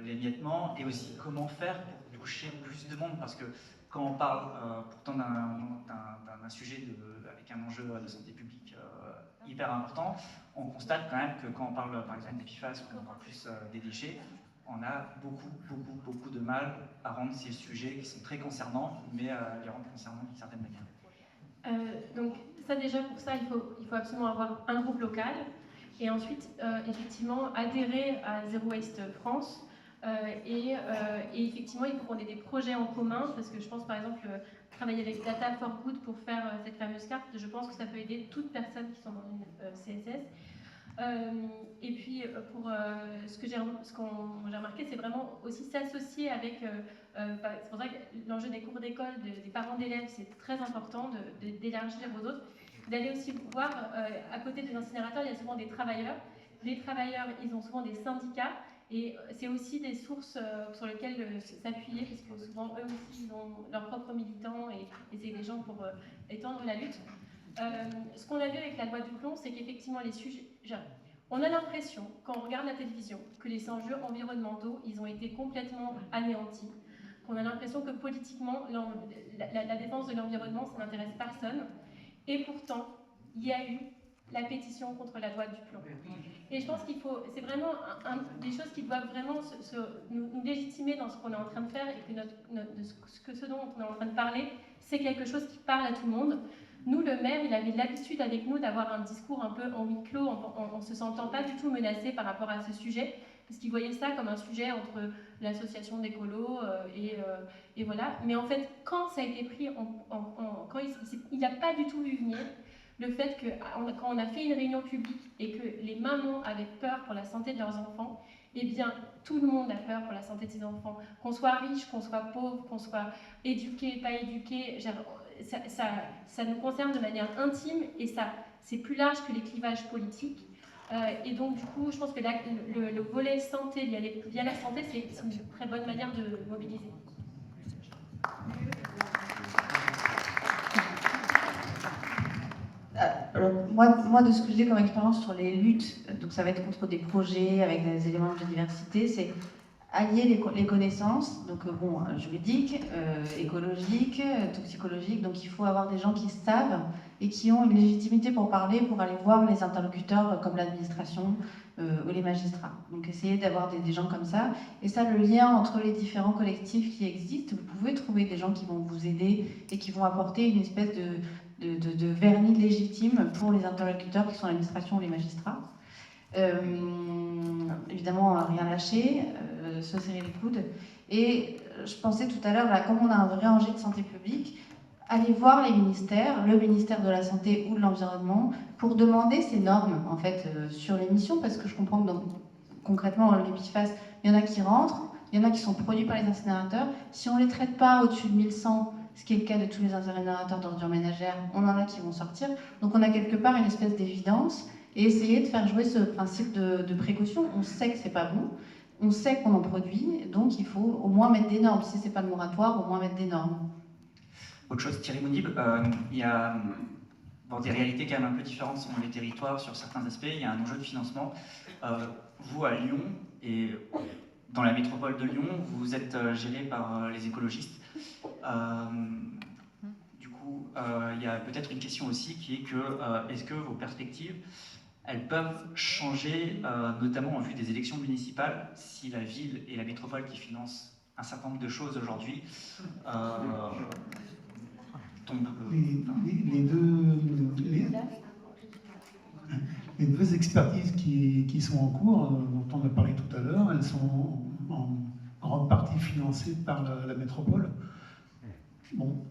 A: l'émiettement, et aussi comment faire pour du coup toucher plus de monde, parce que quand on parle pourtant d'un sujet avec un enjeu de santé publique hyper important, on constate quand même que quand on parle par exemple des PFAS ou encore plus des déchets, on a beaucoup de mal à rendre ces sujets qui sont très concernants, mais à les rendre concernants d'une certaine manière.
E: Donc ça déjà, pour ça, il faut absolument avoir un groupe local et ensuite effectivement adhérer à Zero Waste France et effectivement il faut qu'on ait des projets en commun, parce que je pense par exemple travailler avec Data for Good pour faire cette fameuse carte, je pense que ça peut aider toute personne qui sont dans une CSS. Et puis pour ce que j'ai remarqué, c'est vraiment aussi s'associer avec, c'est pour ça que l'enjeu des cours d'école, des parents d'élèves, c'est très important d'élargir aux autres, d'aller aussi voir, à côté des incinérateurs, il y a souvent des travailleurs. Les travailleurs, ils ont souvent des syndicats, et c'est aussi des sources sur lesquelles s'appuyer, parce que souvent eux aussi, ils ont leurs propres militants, et c'est des gens pour étendre la lutte. Ce qu'on a vu avec la loi du plomb, c'est qu'effectivement les sujets... On a l'impression, quand on regarde la télévision, que les enjeux environnementaux, ils ont été complètement anéantis, qu'on a l'impression que politiquement, la défense de l'environnement, ça n'intéresse personne, et pourtant, il y a eu la pétition contre la loi du plomb. Et je pense qu'il faut, c'est vraiment des choses qui doivent vraiment nous légitimer dans ce qu'on est en train de faire, et que ce dont on est en train de parler, c'est quelque chose qui parle à tout le monde. Nous, le maire, il avait l'habitude avec nous d'avoir un discours un peu en huis clos, en se sentant pas du tout menacé par rapport à ce sujet, parce qu'il voyait ça comme un sujet entre l'association d'écolos et voilà. Mais en fait, quand ça a été pris, quand il n'a pas du tout vu venir le fait que quand on a fait une réunion publique et que les mamans avaient peur pour la santé de leurs enfants, eh bien, tout le monde a peur pour la santé de ses enfants. Qu'on soit riche, qu'on soit pauvre, qu'on soit éduqué, pas éduqué, ça nous concerne de manière intime, et ça, c'est plus large que les clivages politiques. Et donc, du coup, je pense que le volet santé lié à la santé, c'est une très bonne manière de mobiliser.
C: Alors, moi, de ce que j'ai comme expérience sur les luttes, donc ça va être contre des projets avec des éléments de biodiversité, c'est allier les connaissances, donc juridiques, écologiques, toxicologiques. Donc il faut avoir des gens qui savent et qui ont une légitimité pour parler, pour aller voir les interlocuteurs comme l'administration ou les magistrats. Donc essayer d'avoir des gens comme ça. Et ça, le lien entre les différents collectifs qui existent, vous pouvez trouver des gens qui vont vous aider et qui vont apporter une espèce de vernis légitime pour les interlocuteurs qui sont l'administration ou les magistrats. Évidemment, rien lâcher, se serrer les coudes. Et je pensais tout à l'heure, là, comme on a un vrai enjeu de santé publique, aller voir les ministères, le ministère de la Santé ou de l'Environnement, pour demander ces normes en fait, sur les missions, parce que je comprends que concrètement, les PFAS, il y en a qui rentrent, il y en a qui sont produits par les incinérateurs. Si on ne les traite pas au-dessus de 1100, ce qui est le cas de tous les incinérateurs d'ordures ménagères, on en a qui vont sortir. Donc on a quelque part une espèce d'évidence, et essayer de faire jouer ce principe de précaution. On sait que c'est pas bon, on sait qu'on en produit, donc il faut au moins mettre des normes. Si c'est pas le moratoire, au moins mettre des normes.
A: Autre chose, Thierry Mounib, il y a des réalités quand même un peu différentes selon les territoires sur certains aspects. Il y a un enjeu de financement. Vous, à Lyon, et dans la métropole de Lyon, vous êtes géré par les écologistes. Du coup, il y a peut-être une question aussi qui est que, est-ce que vos perspectives, elles peuvent changer, notamment en vue des élections municipales, si la ville et la métropole qui financent un certain nombre de choses aujourd'hui tombent...
D: Les deux expertises qui sont en cours, dont on a parlé tout à l'heure, elles sont en grande partie financées par la métropole. Bon,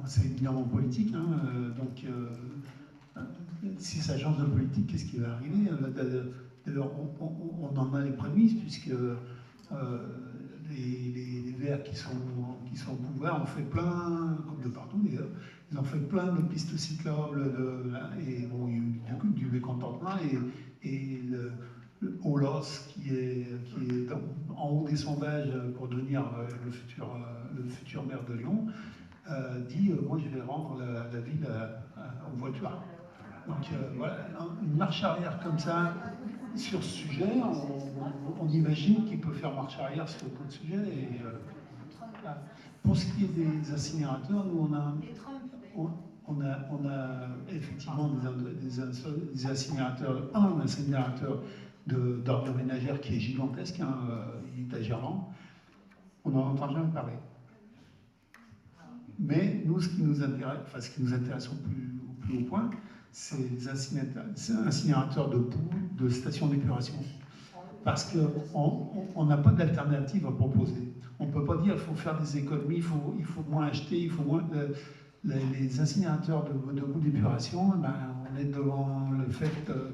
D: c'est évidemment politique, hein, donc si ça change de politique, qu'est-ce qui va arriver? D'ailleurs, on en a les prémices, puisque les Verts qui sont au pouvoir ont fait plein, comme de partout d'ailleurs, ils ont fait plein de pistes cyclables, et bon, il y a eu du mécontentement, et le Olos, qui est en haut des sondages pour devenir le futur maire de Lyon, dit moi je vais rendre la ville aux voitures. Donc voilà, une marche arrière comme ça, sur ce sujet, on imagine qu'il peut faire marche arrière sur d'autres sujets. Et, pour ce qui est des incinérateurs, nous on a effectivement des incinérateurs, un incinérateur d'ordures ménagères qui est gigantesque, hein, il est à Gerland. On n'en entend jamais parler. Mais nous, ce qui nous intéresse au plus haut point, c'est les incinérateurs de boue de stations d'épuration. Parce qu'on n'a pas d'alternative à proposer. On ne peut pas dire qu'il faut faire des économies, il faut moins acheter, il faut moins... Les incinérateurs de boue d'épuration, ben, on est devant le fait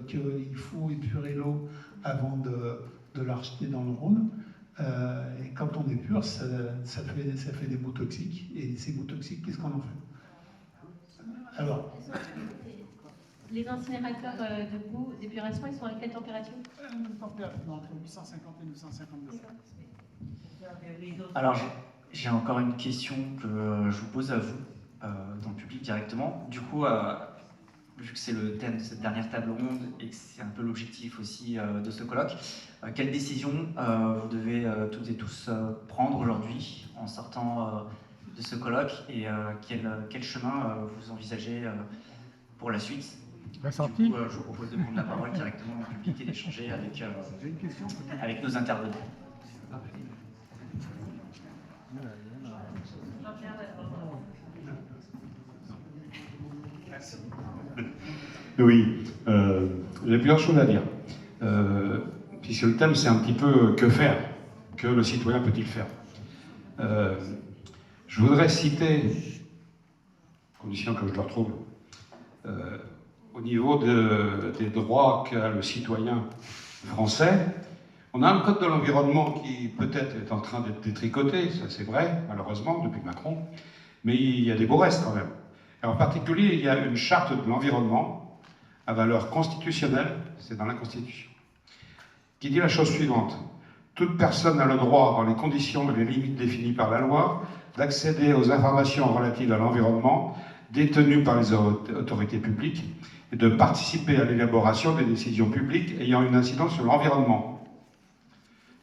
D: qu'il faut épurer l'eau avant de la rejeter dans le Rhône. Et quand on épure, ça fait des boues toxiques. Et ces boues toxiques, qu'est-ce qu'on en fait? Alors,
E: les incinérateurs de boue d'épuration, ils sont à quelle température?
D: Entre 850 et 950 degrés.
A: Alors, j'ai encore une question que je vous pose à vous, dans le public directement. Du coup, vu que c'est le thème de cette dernière table ronde et que c'est un peu l'objectif aussi de ce colloque, quelle décision vous devez toutes et tous prendre aujourd'hui en sortant de ce colloque et quel chemin vous envisagez pour la suite?
H: La sortie.
A: Du coup, je vous propose de prendre la parole directement au public et d'échanger avec nos intervenants.
I: Oui, j'ai plusieurs choses à dire. Puisque le thème, c'est un petit peu que faire, que le citoyen peut-il faire. Je voudrais citer, condition que je le retrouve, au niveau des droits qu'a le citoyen français. On a un code de l'environnement qui peut-être est en train d'être détricoté, ça c'est vrai, malheureusement, depuis Macron, mais il y a des beaux restes quand même. Et en particulier, il y a une charte de l'environnement à valeur constitutionnelle, c'est dans la Constitution, qui dit la chose suivante. Toute personne a le droit, dans les conditions et les limites définies par la loi, d'accéder aux informations relatives à l'environnement détenues par les autorités publiques et de participer à l'élaboration des décisions publiques ayant une incidence sur l'environnement.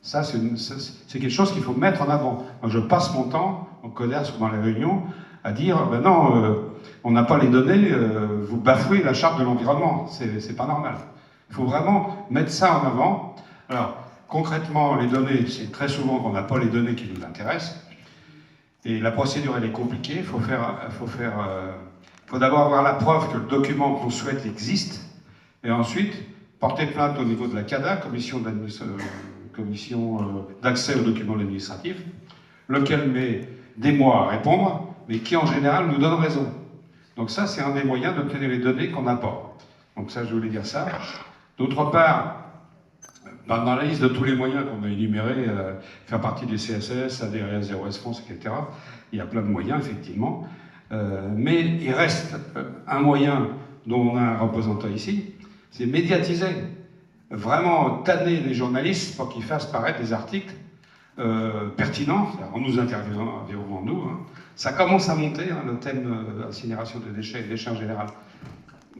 I: Ça, c'est quelque chose qu'il faut mettre en avant. Moi, je passe mon temps, en CODERS ou dans les réunions, à dire, ben non, on n'a pas les données, vous bafouez la charte de l'environnement, c'est pas normal. Il faut vraiment mettre ça en avant. Alors, concrètement, les données, c'est très souvent qu'on n'a pas les données qui nous intéressent, et la procédure, elle est compliquée, il faut d'abord avoir la preuve que le document qu'on souhaite existe, et ensuite, porter plainte au niveau de la CADA, commission d'accès aux documents administratifs, lequel met des mois à répondre, mais qui en général nous donne raison. Donc ça, c'est un des moyens d'obtenir les données qu'on n'a pas. Donc ça, je voulais dire ça. D'autre part, dans la liste de tous les moyens qu'on a énumérés, faire partie des CSS, adhérer à Zéro France, etc., il y a plein de moyens, effectivement. Mais il reste un moyen dont on a un représentant ici, c'est médiatiser. Vraiment tanner les journalistes pour qu'ils fassent paraître des articles pertinents, en nous interviewant nous. Hein. Ça commence à monter, hein, le thème incinération des déchets et déchets en général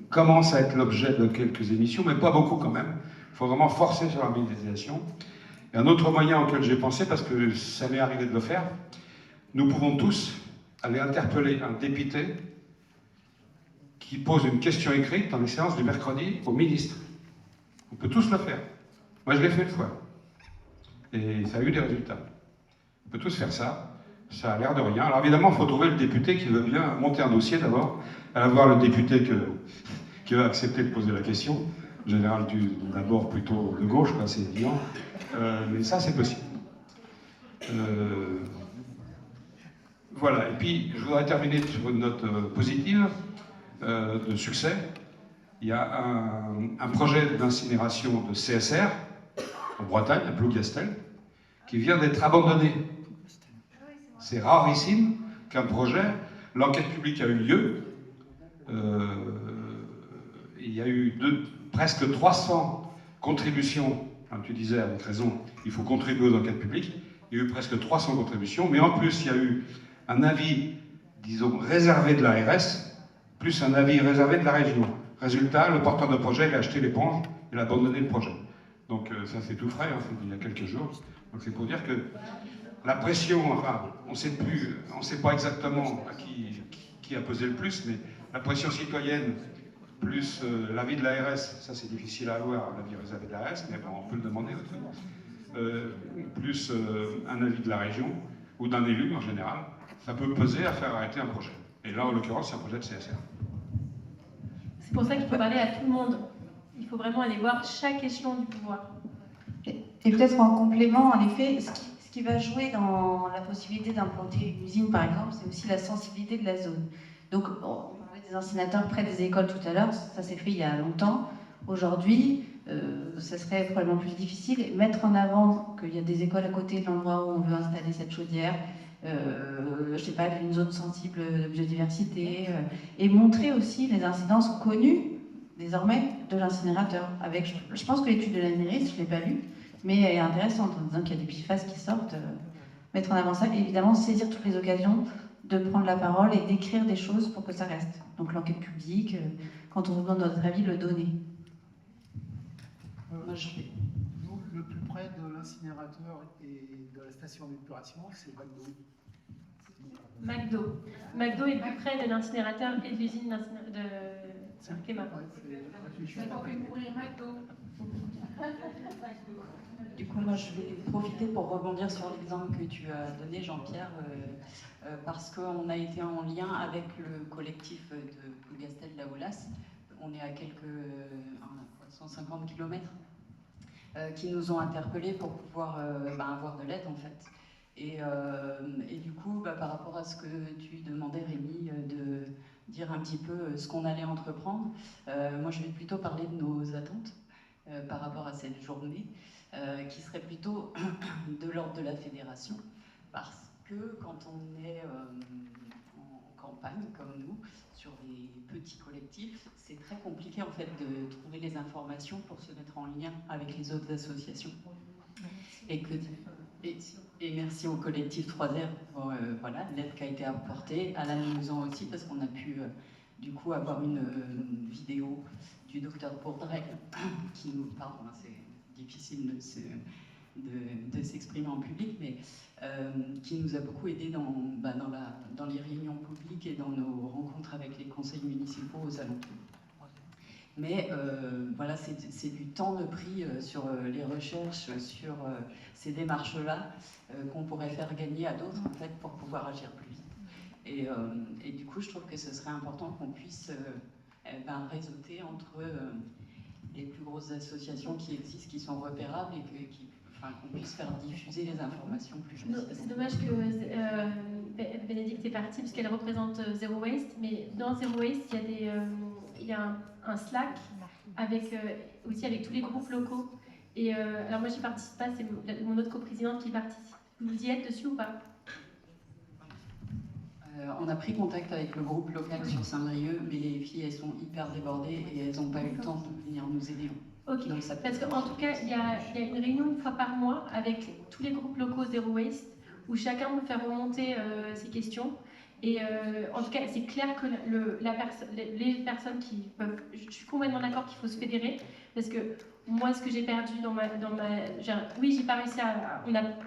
I: commence à être l'objet de quelques émissions, mais pas beaucoup quand même. Il faut vraiment forcer sur la médiatisation. Et un autre moyen auquel j'ai pensé, parce que ça m'est arrivé de le faire, nous pouvons tous aller interpeller un député qui pose une question écrite dans les séances du mercredi au ministre. On peut tous le faire. Moi, je l'ai fait une fois. Et ça a eu des résultats. On peut tous faire ça. Ça a l'air de rien. Alors évidemment, il faut trouver le député qui veut bien monter un dossier d'abord, avoir le député qui va accepter de poser la question. En général, d'abord plutôt de gauche, c'est évident. Mais ça, c'est possible. Voilà. Et puis, je voudrais terminer sur une note positive de succès. Il y a un projet d'incinération de CSR en Bretagne, à Plougastel, qui vient d'être abandonné. C'est rarissime qu'un projet, l'enquête publique a eu lieu, il y a eu presque 300 contributions, tu disais avec raison, il faut contribuer aux enquêtes publiques, il y a eu presque 300 contributions, mais en plus il y a eu un avis, disons, réservé de l'ARS, plus un avis réservé de la région. Résultat, le porteur de projet a acheté l'éponge, il a abandonné le projet. Donc ça c'est tout frais, hein, c'est il y a quelques jours. Donc c'est pour dire que la pression, enfin, on ne sait pas exactement à qui a pesé le plus, mais la pression citoyenne plus l'avis de l'ARS, ça c'est difficile à avoir, l'avis réservé de l'ARS, mais bon, on peut le demander autrement. Plus un avis de la région ou d'un élu en général, ça peut peser à faire arrêter un projet. Et là, en l'occurrence, c'est un projet de CSR.
E: C'est pour ça qu'il faut parler à tout le monde. Il faut vraiment aller voir chaque échelon du pouvoir.
C: Et peut-être en complément, en effet, ce qui va jouer dans la possibilité d'implanter une usine, par exemple, c'est aussi la sensibilité de la zone. Donc, on parlait des incinérateurs près des écoles tout à l'heure, ça s'est fait il y a longtemps. Aujourd'hui, ça serait probablement plus difficile. Et mettre en avant qu'il y a des écoles à côté de l'endroit où on veut installer cette chaudière, je sais pas, une zone sensible de biodiversité, et montrer aussi les incidences connues désormais de l'incinérateur. Avec, je pense que l'étude de la mairie, je ne l'ai pas lue, mais elle est intéressante en disant qu'il y a des PFAS qui sortent. Mettre en avant ça, et évidemment saisir toutes les occasions de prendre la parole et d'écrire des choses pour que ça reste. Donc l'enquête publique, quand on vous demande notre avis, le donner.
G: Moi, je vais.
H: Nous, le plus près de l'incinérateur et de la station d'épuration, c'est McDo.
E: McDo est plus près de l'incinérateur et de l'usine de Arkema.
J: Du coup, moi, je vais profiter pour rebondir sur l'exemple que tu as donné, Jean-Pierre, parce qu'on a été en lien avec le collectif de Plougastel-Daoulas. On est à quelques 150 km qui nous ont interpellés pour pouvoir avoir de l'aide, en fait. Et du coup, par rapport à ce que tu demandais, Rémi, de dire un petit peu ce qu'on allait entreprendre, moi, je vais plutôt parler de nos attentes par rapport à cette journée, qui serait plutôt de l'ordre de la fédération, parce que quand on est en campagne, comme nous, sur des petits collectifs, c'est très compliqué en fait de trouver les informations pour se mettre en lien avec les autres associations. Et merci au collectif 3R pour voilà, l'aide qui a été apportée, à la maison aussi, parce qu'on a pu du coup avoir une vidéo du docteur Bourdrel qui nous parle, c'est difficile de s'exprimer en public, mais qui nous a beaucoup aidé dans les réunions publiques et dans nos rencontres avec les conseils municipaux aux alentours. Mais voilà, c'est du temps de pris sur les recherches, sur ces démarches-là, qu'on pourrait faire gagner à d'autres, en fait, pour pouvoir agir plus vite. Et du coup, je trouve que ce serait important qu'on puisse réseauter entre les plus grosses associations qui existent, qui sont repérables, et qu'on puisse faire diffuser les informations plus facilement.
E: C'est dommage que Bénédicte est partie, parce qu'elle représente Zero Waste, mais dans Zero Waste, il y a un Slack aussi avec tous les groupes locaux. Et alors moi, j'y participe pas, c'est mon autre coprésidente qui participe. Vous y êtes dessus ou pas?
J: On a pris contact avec le groupe local sur Saint-Brieuc, mais les filles, elles sont hyper débordées et elles n'ont pas eu le temps de venir nous aider.
E: Ok, parce qu'en tout cas, il y a une réunion une fois par mois avec tous les groupes locaux Zero Waste, où chacun peut faire remonter ses questions. Et en tout cas, c'est clair que les personnes qui peuvent... Je suis complètement d'accord qu'il faut se fédérer, parce que moi, ce que j'ai perdu oui, j'ai pas réussi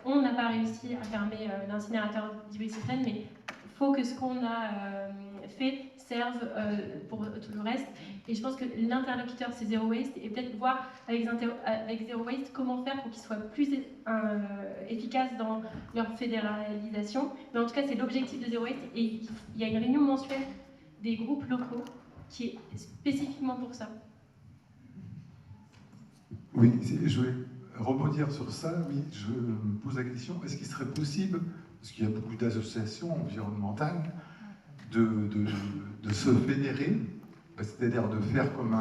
E: on n'a pas réussi à fermer l'incinérateur d'Ibris-Citren, mais il faut que ce qu'on a fait serve pour tout le reste. Et je pense que l'interlocuteur, c'est Zero Waste, et peut-être voir avec Zero Waste comment faire pour qu'ils soient plus efficaces dans leur fédéralisation. Mais en tout cas, c'est l'objectif de Zero Waste, et il y a une réunion mensuelle des groupes locaux qui est spécifiquement pour ça.
K: Oui, je vais rebondir sur ça. Oui, je me pose la question, est-ce qu'il serait possible, parce qu'il y a beaucoup d'associations environnementales, de se fédérer, c'est-à-dire de faire comme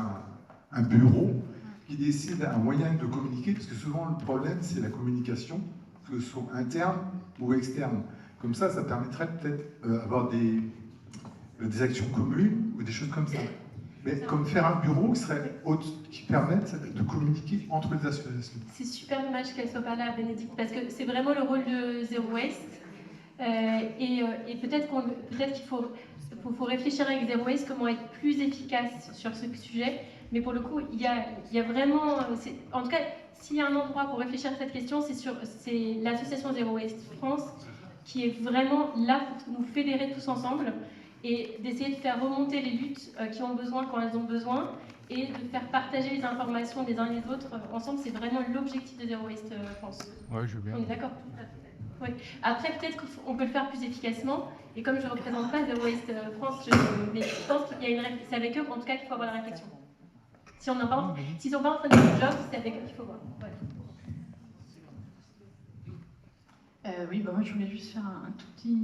K: un bureau qui décide un moyen de communiquer, parce que souvent le problème c'est la communication, que ce soit interne ou externe. Comme ça permettrait peut-être d'avoir des actions communes ou des choses comme ça. Mais comme faire un bureau qui permette de communiquer entre les associations.
E: C'est super dommage qu'elle ne soit pas là, Bénédicte, parce que c'est vraiment le rôle de Zero Waste. Et peut-être qu'il faut réfléchir avec Zero Waste comment être plus efficace sur ce sujet. Mais pour le coup, il y a vraiment... En tout cas, s'il y a un endroit pour réfléchir à cette question, c'est l'association Zero Waste France, qui est vraiment là pour nous fédérer tous ensemble et d'essayer de faire remonter les luttes qui ont besoin quand elles ont besoin, et de faire partager les informations des uns et des autres ensemble. C'est vraiment l'objectif de Zero Waste France.
L: Ouais, je veux bien.
E: On est d'accord? Oui. Après, peut-être qu'on peut le faire plus efficacement, et comme je ne représente pas Zero Waste France, mais je pense qu'il y a une réflexion. C'est avec eux, en tout cas, qu'il faut avoir la réflexion. S'ils ne sont pas en train de faire le job, c'est avec eux qu'il faut voir. Voilà.
M: Oui, bah moi je voulais juste faire un tout petit,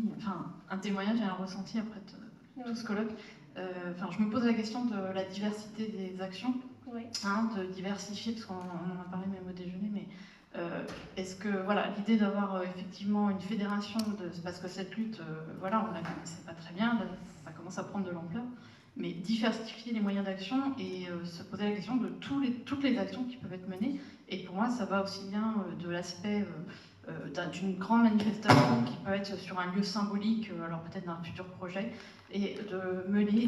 M: un témoignage et un ressenti après tout ce colloque. Je me pose la question de la diversité des actions,
E: oui.
M: De diversifier, parce qu'on en a parlé même au déjeuner, mais est-ce que l'idée d'avoir effectivement une fédération, parce que cette lutte, on la connaissait pas très bien, là, ça commence à prendre de l'ampleur, mais diversifier les moyens d'action et se poser la question de toutes les actions qui peuvent être menées. Et pour moi, ça va aussi bien de l'aspect d'une grande manifestation qui peut être sur un lieu symbolique, alors peut-être d'un futur projet, et de mener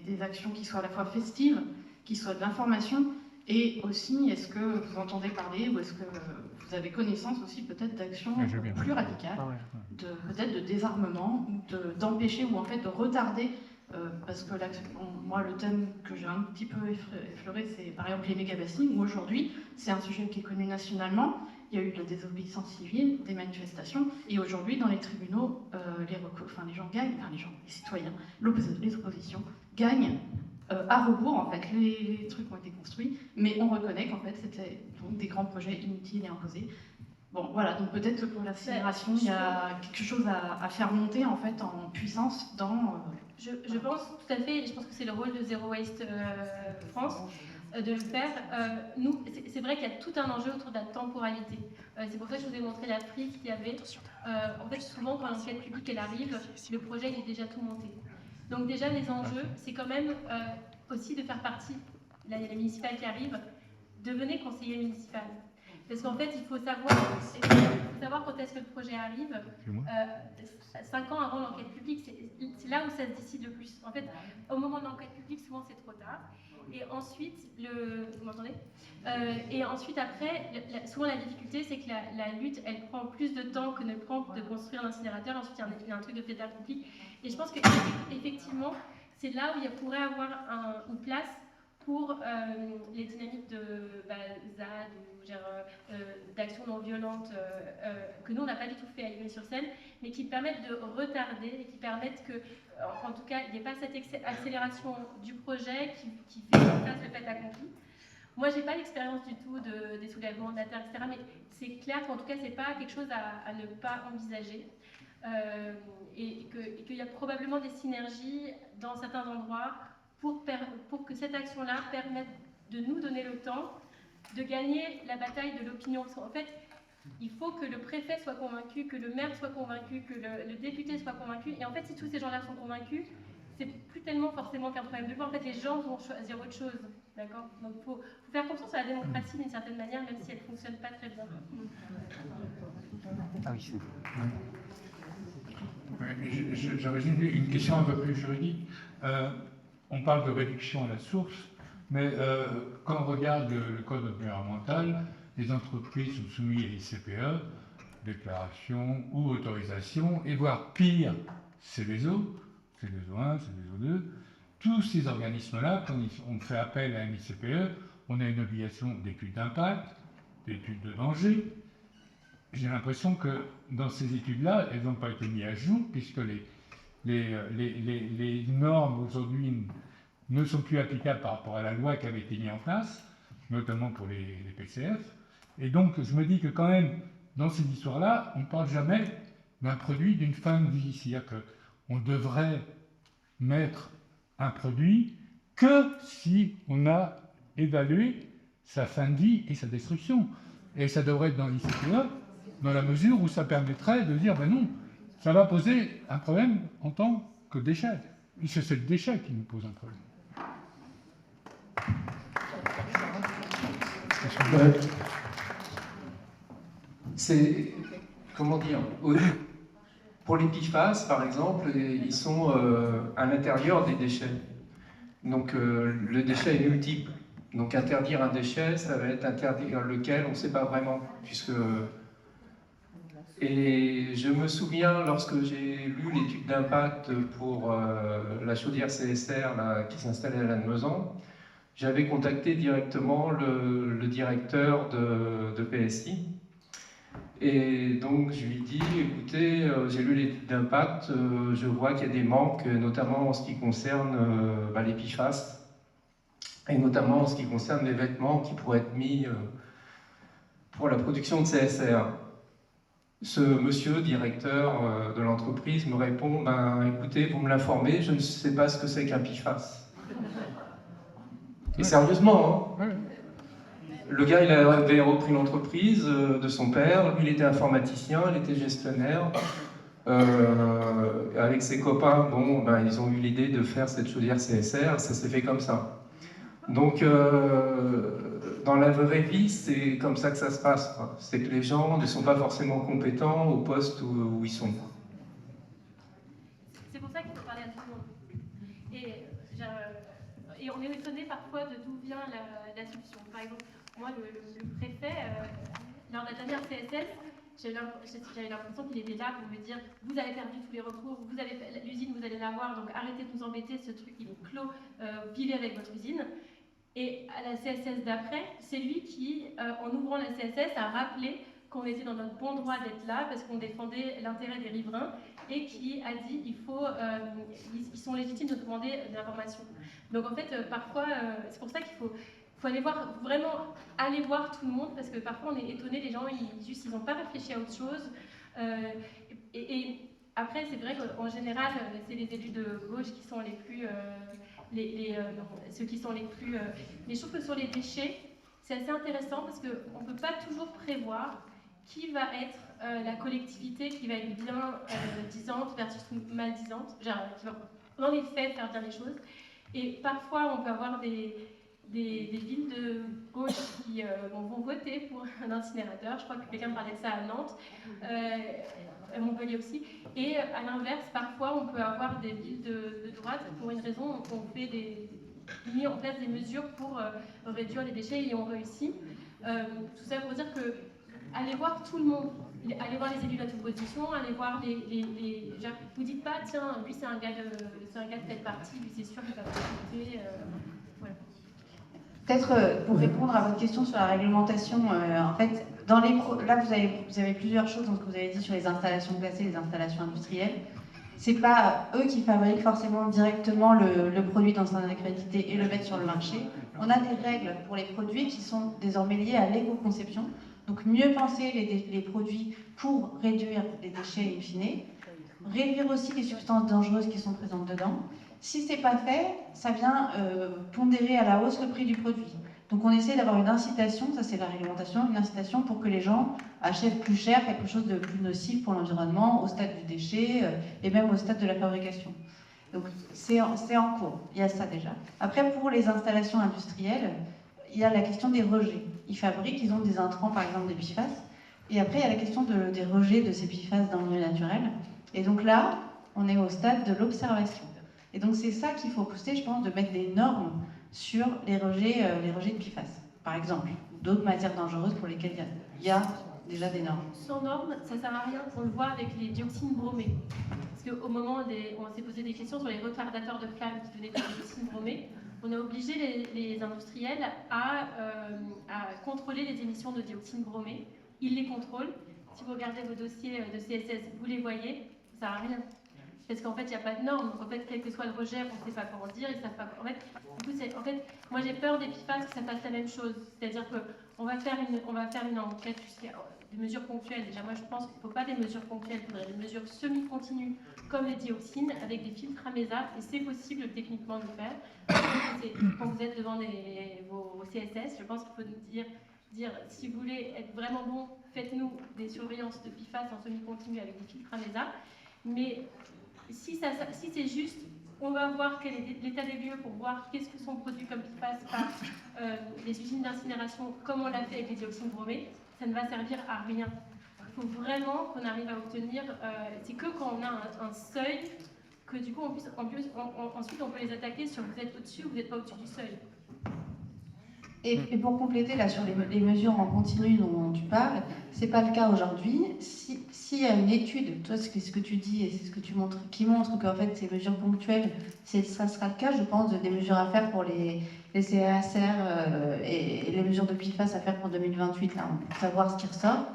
M: des actions qui soient à la fois festives, qui soient de l'information, et aussi, est-ce que vous entendez parler, ou est-ce que vous avez connaissance aussi peut-être d'actions plus radicales, peut-être de désarmement, ou d'empêcher, ou en fait de retarder, parce que là, moi le thème que j'ai un petit peu effleuré, c'est par exemple les méga-bassines, où aujourd'hui, c'est un sujet qui est connu nationalement. Il y a eu de la désobéissance civile, des manifestations, et aujourd'hui, dans les tribunaux, les gens gagnent, les citoyens, les oppositions gagnent à rebours, en fait. Les trucs ont été construits, mais on reconnaît qu'en fait, c'était donc des grands projets inutiles et imposés. Bon, voilà, donc peut-être que pour l'accélération, il y a quelque chose à faire monter, en fait, en puissance dans...
E: Je pense tout à fait, et je pense que c'est le rôle de Zero Waste France, de le faire. Nous, c'est vrai qu'il y a tout un enjeu autour de la temporalité. C'est pour ça que je vous ai montré la frise qu'il y avait. En fait, souvent, quand l'enquête publique elle arrive, le projet il est déjà tout monté. Donc déjà, les enjeux, c'est quand même aussi de faire partie, là il y a les municipales qui arrivent, devenez conseiller municipal. Parce qu'en fait, il faut savoir quand est-ce que le projet arrive. 5 ans avant l'enquête publique, c'est là où ça se décide le plus. En fait, au moment de l'enquête publique, souvent c'est trop tard. Et ensuite, vous m'entendez? Et ensuite, après, souvent la difficulté, c'est que la lutte, elle prend plus de temps que ne prend de construire un incinérateur. Ensuite, il y a un truc de fait public. Et je pense qu'effectivement, c'est là où il pourrait avoir une place pour les dynamiques de ZAD ou d'actions non violentes que nous, on n'a pas du tout fait à Ivry-sur-Seine, mais qui permettent de retarder et qui permettent que, en tout cas, il n'y ait pas cette accélération du projet qui fait en place le fait accompli. Moi, je n'ai pas l'expérience du tout des soulèvements de la terre, etc., mais c'est clair qu'en tout cas, ce n'est pas quelque chose à ne pas envisager. Et qu'il y a probablement des synergies dans certains endroits pour que cette action-là permette de nous donner le temps de gagner la bataille de l'opinion. Parce qu'en fait, il faut que le préfet soit convaincu, que le maire soit convaincu, que le député soit convaincu. Et en fait, si tous ces gens-là sont convaincus, c'est plus tellement forcément qu'un problème de loi. En fait, les gens vont choisir autre chose. D'accord? Donc, il faut faire confiance à la démocratie d'une certaine manière, même si elle ne fonctionne pas très bien.
L: Ah oui,
N: J'aurais une question un peu plus juridique. On parle de réduction à la source, mais quand on regarde le code environnemental, les entreprises sont soumises à l'ICPE, déclaration ou autorisation, et voire pire, Céveso, Céveso 1, Céveso 2, tous ces organismes-là, quand on fait appel à un ICPE, on a une obligation d'étude d'impact, d'étude de danger. J'ai l'impression que dans ces études-là, elles n'ont pas été mises à jour, puisque les normes aujourd'hui ne sont plus applicables par rapport à la loi qui avait été mise en place, notamment pour les PCF. Et donc, je me dis que quand même, dans ces histoires-là, on ne parle jamais d'un produit d'une fin de vie. C'est-à-dire qu'on devrait mettre un produit que si on a évalué sa fin de vie et sa destruction. Et ça devrait être dans l'ICPE, dans la mesure où ça permettrait de dire, ben non, ça va poser un problème en tant que déchet. Puisque c'est le déchet qui nous pose un problème.
F: C'est, comment dire, pour les PFAS, par exemple, ils sont à l'intérieur des déchets. Donc le déchet est multiple. Donc interdire un déchet, ça va être interdire lequel, on ne sait pas vraiment, puisque... Et je me souviens, lorsque j'ai lu l'étude d'impact pour la chaudière CSR là, qui s'installait à Lannemezan, j'avais contacté directement le directeur de PSI. Et donc je lui dis, écoutez, j'ai lu l'étude d'impact, je vois qu'il y a des manques, notamment en ce qui concerne les PFAS, et notamment en ce qui concerne les vêtements qui pourraient être mis pour la production de CSR. Ce monsieur, directeur de l'entreprise, me répond, écoutez, vous me l'informez, je ne sais pas ce que c'est qu'un PFAS. Et sérieusement, hein, le gars, il avait repris l'entreprise de son père, lui, il était informaticien, il était gestionnaire. Avec ses copains, ils ont eu l'idée de faire cette chaudière CSR, ça s'est fait comme ça. Donc, dans la vraie vie, c'est comme ça que ça se passe. C'est que les gens ne sont pas forcément compétents au poste où ils sont.
E: C'est pour ça qu'il faut parler à tout le monde. Et on est étonné parfois de d'où vient la solution. Par exemple, moi, le préfet, lors de la dernière CSS, j'avais l'impression qu'il était là pour me dire « Vous avez perdu tous les recours, l'usine, vous allez l'avoir, donc arrêtez de nous embêter, ce truc, il est clos, vivez avec votre usine ». Et à la CSS d'après, c'est lui qui, en ouvrant la CSS, a rappelé qu'on était dans notre bon droit d'être là parce qu'on défendait l'intérêt des riverains et qui a dit ils sont légitimes de demander de l'information. Donc en fait, parfois, c'est pour ça qu'il faut aller voir, vraiment aller voir tout le monde parce que parfois on est étonné, les gens ils n'ont pas réfléchi à autre chose. Et après, c'est vrai qu'en général, c'est les élus de gauche qui sont les plus... ceux qui sont les plus... Mais je trouve que sur les déchets, c'est assez intéressant parce qu'on ne peut pas toujours prévoir qui va être la collectivité qui va être bien disante versus mal disante, qui va dans les faits faire bien les choses. Et parfois, on peut avoir des villes de gauche qui vont voter pour un incinérateur. Je crois que quelqu'un parlait de ça à Nantes, à Montpellier aussi. Et à l'inverse, parfois, on peut avoir des villes de droite pour une raison, on mis en place des mesures pour réduire les déchets et on réussit. Tout ça pour dire que allez voir tout le monde, allez voir les élus de la opposition, allez voir vous dites pas tiens lui c'est un gars de telle partie, lui c'est sûr qu'il va pas voter. Voilà.
C: Peut-être pour répondre à votre question sur la réglementation, en fait, là vous avez plusieurs choses dans ce que vous avez dit sur les installations classées, les installations industrielles. C'est pas eux qui fabriquent forcément directement le produit dans un accrédité et le mettent sur le marché. On a des règles pour les produits qui sont désormais liées à l'éco-conception. Donc mieux penser les produits pour réduire les déchets in fine, réduire aussi les substances dangereuses qui sont présentes dedans. Si ce n'est pas fait, ça vient pondérer à la hausse le prix du produit. Donc on essaie d'avoir une incitation, ça c'est la réglementation, une incitation pour que les gens achètent plus cher, quelque chose de plus nocif pour l'environnement, au stade du déchet et même au stade de la fabrication. Donc c'est en cours, il y a ça déjà. Après pour les installations industrielles, il y a la question des rejets. Ils fabriquent, ils ont des intrants, par exemple des PFAS. Et après, il y a la question des rejets de ces PFAS dans le milieu naturel. Et donc là, on est au stade de l'observation. Et donc c'est ça qu'il faut pousser, je pense, de mettre des normes sur les rejets de PFAS, par exemple. D'autres matières dangereuses pour lesquelles il y a déjà des normes.
E: Sans normes, ça ne sert à rien. On le voit avec les dioxines bromées. Parce qu'au moment où on s'est posé des questions sur les retardateurs de flammes qui donnaient des dioxines bromées, on a obligé les industriels à contrôler les émissions de dioxine bromée. Ils les contrôlent. Si vous regardez vos dossiers de CSS, vous les voyez, ça ne sert à rien. Parce qu'en fait, il n'y a pas de normes. Donc, en fait, quel que soit le rejet, on ne sait pas comment dire, ils savent pas. En fait, moi, j'ai peur des PFAS que ça fasse la même chose. C'est-à-dire qu'on va faire une enquête jusqu'à des mesures ponctuelles. Déjà, moi, je pense qu'il ne faut pas des mesures ponctuelles, il faudrait des mesures semi-continues, comme les dioxines, avec des filtres à MESA, et c'est possible techniquement de le faire. Quand vous êtes devant vos CSS, je pense qu'il faut nous dire si vous voulez être vraiment bon, faites-nous des surveillances de PFAS en semi-continu avec des filtres à MESA. Mais si c'est juste, on va voir quel est l'état des lieux pour voir qu'est-ce que sont produits comme PFAS par les usines d'incinération, comme on l'a fait avec les dioxines bromées, ça ne va servir à rien. Il faut vraiment qu'on arrive à obtenir, c'est que quand on a un seuil, que du coup ensuite on peut les attaquer sur vous êtes au-dessus ou vous n'êtes pas au-dessus du seuil.
C: Et pour compléter là sur les mesures en continu dont tu parles, c'est pas le cas aujourd'hui. S'il y a une étude, toi ce que tu dis et c'est ce que tu montres, qui montre qu'en fait ces mesures ponctuelles, ça sera le cas, je pense, des mesures à faire pour les CASR et les mesures de PIFAS à faire pour 2028, là, pour savoir ce qui ressort,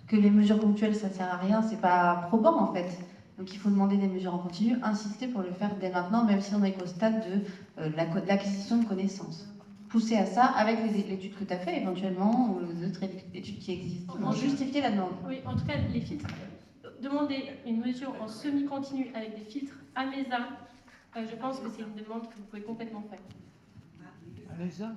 C: que les mesures ponctuelles ça sert à rien, c'est pas probant en fait. Donc il faut demander des mesures en continu, insister pour le faire dès maintenant, même si on est qu'au stade de l'acquisition de connaissances. Pousser à ça avec l'étude que tu as fait éventuellement, ou les autres études qui existent, pour justifier la demande.
E: Oui, en tout cas, les filtres, demander une mesure en semi-continu avec des filtres AMESA, je pense que c'est une demande que vous pouvez complètement faire.
N: AMESA,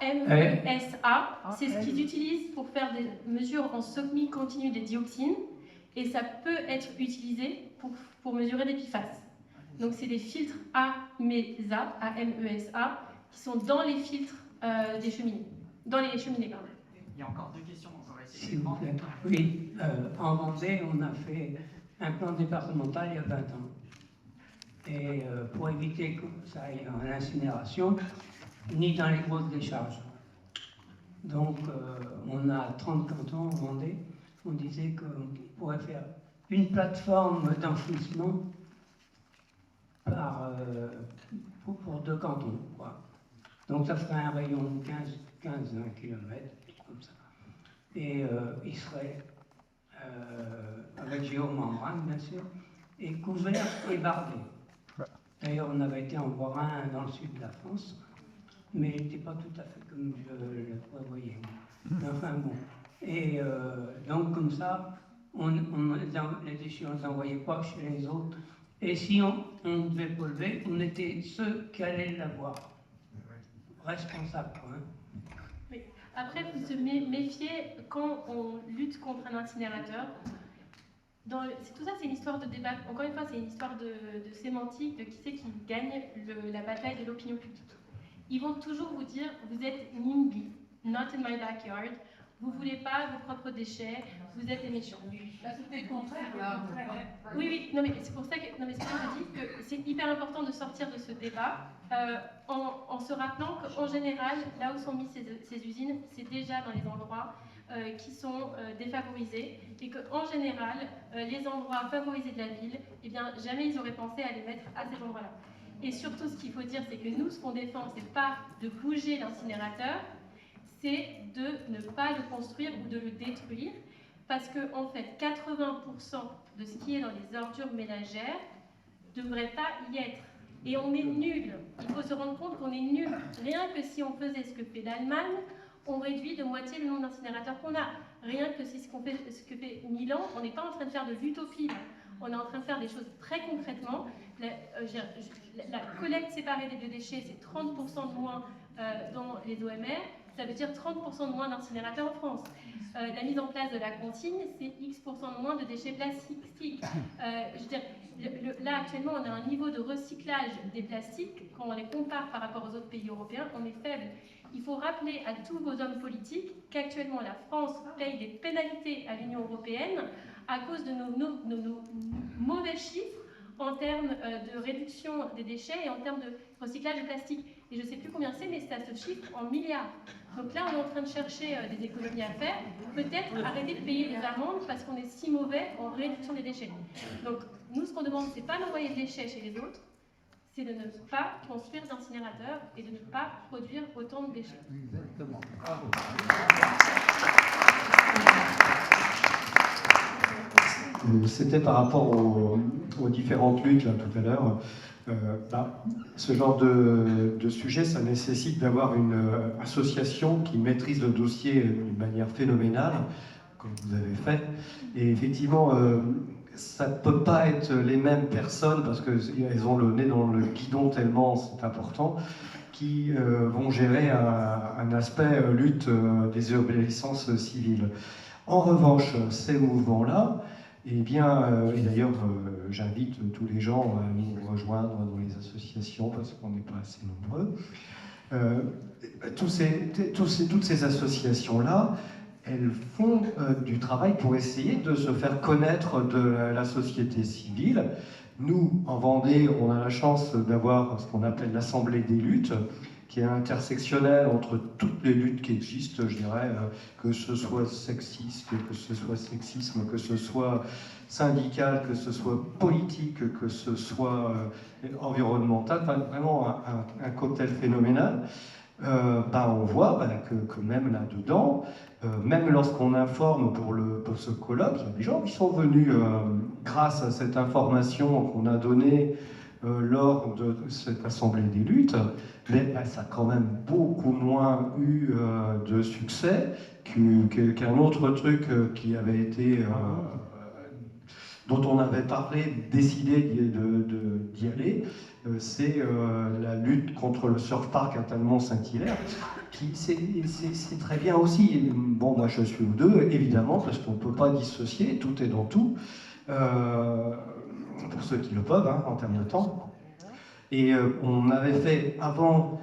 E: AMESA, c'est ce qu'ils utilisent pour faire des mesures en semi-continu des dioxines, et ça peut être utilisé pour mesurer des PFAS. Donc c'est des filtres AMESA, A-M-E-S-A, qui sont dans les filtres des cheminées. Dans les cheminées, pardon.
A: Il y a encore 2 questions, donc on va essayer.
L: S'il vous plaît. Oui, en Vendée, on a fait un plan départemental il y a 20 ans. Et pour éviter que ça aille en incinération, ni dans les grosses décharges. Donc on a 30 cantons en Vendée. On disait qu'on pourrait faire une plateforme d'enfouissement pour 2 cantons, quoi. Donc ça ferait un rayon de 15-20 km, comme ça. Et il serait avec géomembrane, bien sûr, et couvert et bardé. D'ailleurs, on avait été en voir un dans le sud de la France, mais il n'était pas tout à fait comme je le prévoyais. Enfin bon. Et donc comme ça, les déchets, on ne les envoyait pas chez les autres. Et si on devait polluer, on était ceux qui allaient l'avoir. Responsables, quoi. Hein.
E: Oui. Après, il faut se méfier quand on lutte contre un incinérateur. Tout ça, c'est une histoire de débat. Encore une fois, c'est une histoire de sémantique, de qui c'est qui gagne la bataille de l'opinion publique. Ils vont toujours vous dire, vous êtes NIMBY, not in my backyard. Vous ne voulez pas vos propres déchets, vous êtes des méchants.
J: Là, c'était le contraire, là.
E: Oui, non, mais c'est pour ça que, je dis que c'est hyper important de sortir de ce débat en se rappelant qu'en général, là où sont mises ces usines, c'est déjà dans les endroits qui sont défavorisés et qu'en général, les endroits favorisés de la ville, eh bien, jamais ils auraient pensé à les mettre à ces endroits-là. Et surtout, ce qu'il faut dire, c'est que nous, ce qu'on défend, c'est pas de bouger l'incinérateur, c'est de ne pas le construire ou de le détruire, parce que en fait, 80% de ce qui est dans les ordures ménagères ne devrait pas y être. Et on est nul. Il faut se rendre compte qu'on est nul. Rien que si on faisait ce que fait l'Allemagne, on réduit de moitié le nombre d'incinérateurs qu'on a. Rien que si ce que fait Milan, on n'est pas en train de faire de l'utopie. On est en train de faire des choses très concrètement. La collecte séparée des biodéchets, c'est 30% de moins dans les OMR. Ça veut dire 30% de moins d'incinérateurs en France. La mise en place de la consigne, c'est X% de moins de déchets plastiques. Je veux dire, là, actuellement, on a un niveau de recyclage des plastiques, quand on les compare par rapport aux autres pays européens, on est faible. Il faut rappeler à tous vos hommes politiques qu'actuellement, la France paye des pénalités à l'Union européenne à cause de nos mauvais chiffres en termes de réduction des déchets et en termes de recyclage de plastique. Et je ne sais plus combien c'est, mais c'est à ce chiffre en milliards. Donc là, on est en train de chercher des économies à faire. Peut-être arrêter de payer des amendes parce qu'on est si mauvais en réduction des déchets. Donc nous, ce qu'on demande, c'est pas d'envoyer des déchets chez les autres, c'est de ne pas construire d'incinérateurs et de ne pas produire autant de déchets.
N: Exactement. Bravo.
O: C'était par rapport aux différentes luttes là, tout à l'heure. Ce genre de sujet, ça nécessite d'avoir une association qui maîtrise le dossier d'une manière phénoménale, comme vous avez fait. Et effectivement, ça ne peut pas être les mêmes personnes, parce qu'elles ont le nez dans le guidon tellement c'est important, qui vont gérer un aspect lutte des désobéissances civiles. En revanche, ces mouvements-là, eh bien, et d'ailleurs, j'invite tous les gens à nous rejoindre dans les associations parce qu'on n'est pas assez nombreux. Toutes ces associations-là, elles font du travail pour essayer de se faire connaître de la société civile. Nous, en Vendée, on a la chance d'avoir ce qu'on appelle l'Assemblée des luttes. qui est intersectionnel entre toutes les luttes qui existent, je dirais, que ce soit sexiste, que ce soit sexisme, que ce soit syndical, que ce soit politique, que ce soit environnemental, enfin, vraiment un cocktail phénoménal. On voit que même là-dedans, même lorsqu'on informe pour ce colloque, il y a des gens qui sont venus grâce à cette information qu'on a donnée lors de cette assemblée des luttes, mais ça a quand même beaucoup moins eu de succès qu'un autre truc qui avait été dont on avait parlé, décidé d'y aller, c'est la lutte contre le surf park à Talmont-Saint-Hilaire, qui c'est très bien aussi. Bon, moi je suis aux deux, évidemment, parce qu'on ne peut pas dissocier, tout est dans tout, pour ceux qui le peuvent, hein, en termes de temps. Et on avait fait avant,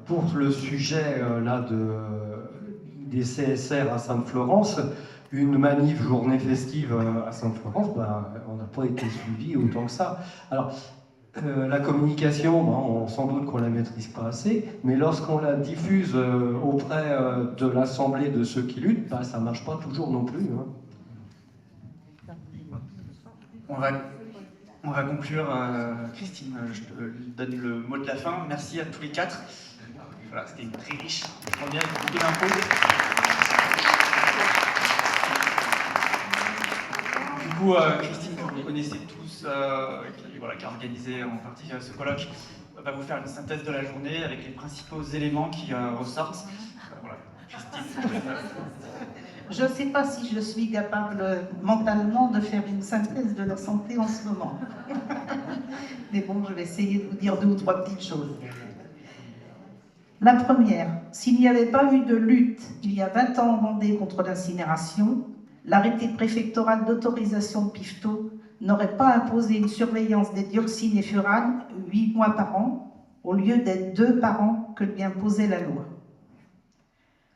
O: pour le sujet des CSR à Sainte-Florence, une manif journée festive à Sainte-Florence, on n'a pas été suivi autant que ça. Alors, la communication, sans doute qu'on ne la maîtrise pas assez, mais lorsqu'on la diffuse auprès de l'assemblée de ceux qui luttent, ça ne marche pas toujours non plus. Hein.
A: On va conclure. Christine, je te donne le mot de la fin. Merci à tous les quatre. Voilà, c'était très riche. Je bien, beaucoup d'infos. Du coup, Christine, que vous connaissez tous, qui a organisé en partie ce colloque, va vous faire une synthèse de la journée avec les principaux éléments qui ressortent. Voilà. Christine.
P: Je ne sais pas si je suis capable mentalement de faire une synthèse de la santé en ce moment. Mais bon, je vais essayer de vous dire 2 ou 3 petites choses. La première, s'il n'y avait pas eu de lutte il y a 20 ans en Vendée contre l'incinération, l'arrêté préfectoral d'autorisation de PIFTO n'aurait pas imposé une surveillance des dioxines et furanes 8 mois par an, au lieu d'être 2 par an que lui imposait la loi.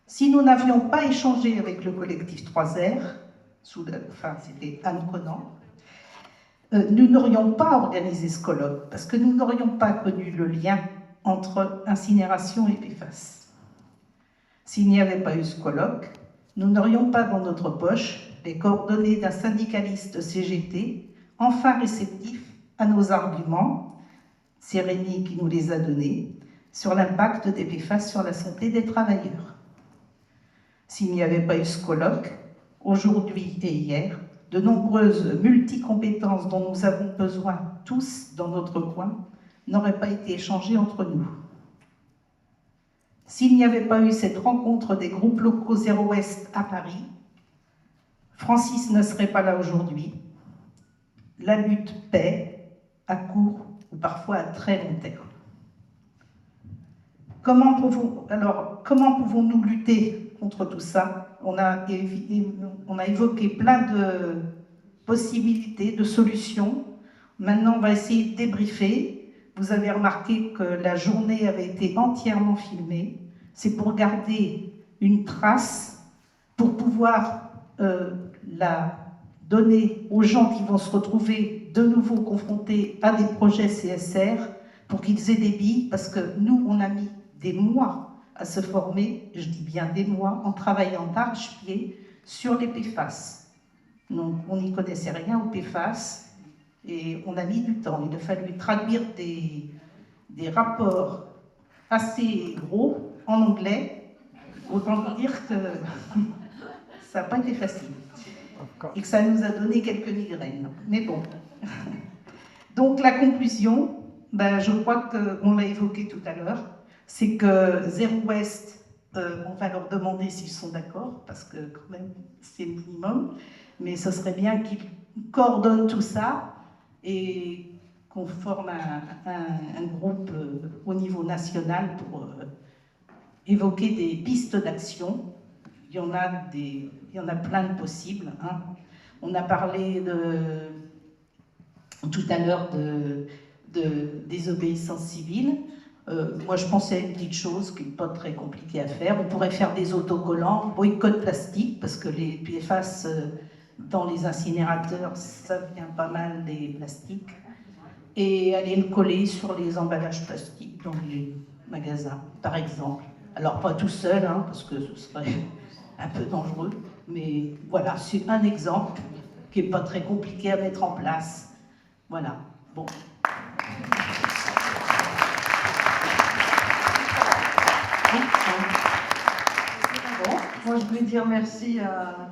P: Si nous n'avions pas échangé avec le collectif 3R, c'était Anne Conan, nous n'aurions pas organisé ce colloque, parce que nous n'aurions pas connu le lien entre incinération et PFAS. S'il n'y avait pas eu ce colloque, nous n'aurions pas dans notre poche les coordonnées d'un syndicaliste CGT, enfin réceptif à nos arguments, c'est Rémi qui nous les a donnés, sur l'impact des PFAS sur la santé des travailleurs. S'il n'y avait pas eu ce colloque, aujourd'hui et hier, de nombreuses multicompétences dont nous avons besoin tous dans notre coin n'auraient pas été échangées entre nous. S'il n'y avait pas eu cette rencontre des groupes locaux Zéro Ouest à Paris, Francis ne serait pas là aujourd'hui. La lutte paie à court ou parfois à très long terme. Comment pouvons-nous lutter contre tout ça? On a évoqué plein de possibilités, de solutions. Maintenant, on va essayer de débriefer. Vous avez remarqué que la journée avait été entièrement filmée. C'est pour garder une trace, pour pouvoir la donner aux gens qui vont se retrouver de nouveau confrontés à des projets CSR, pour qu'ils aient des billes, parce que nous, on a mis des mois à se former, je dis bien des mois, en travaillant d'arrache-pied sur les PFAS. Donc, on n'y connaissait rien aux PFAS, et on a mis du temps. Il a fallu traduire des rapports assez gros en anglais. Autant vous dire que ça n'a pas été facile. Et que ça nous a donné quelques migraines. Mais bon. Donc la conclusion, je crois qu'on l'a évoqué tout à l'heure, c'est que Zéro Ouest, on va leur demander s'ils sont d'accord, parce que quand même c'est le minimum, mais ce serait bien qu'ils coordonnent tout ça et qu'on forme un groupe au niveau national pour évoquer des pistes d'action. Il y en a plein de possibles. Hein. On a parlé tout à l'heure de désobéissance civile. Moi, je pensais à une petite chose qui n'est pas très compliquée à faire. On pourrait faire des autocollants, boycott plastique, parce que les PFAS dans les incinérateurs, ça vient pas mal des plastiques, et aller le coller sur les emballages plastiques dans magasin, par exemple. Alors pas tout seul, hein, parce que ce serait un peu dangereux, mais voilà, c'est un exemple qui n'est pas très compliqué à mettre en place. Voilà, bon.
Q: Bon, moi je voulais dire merci à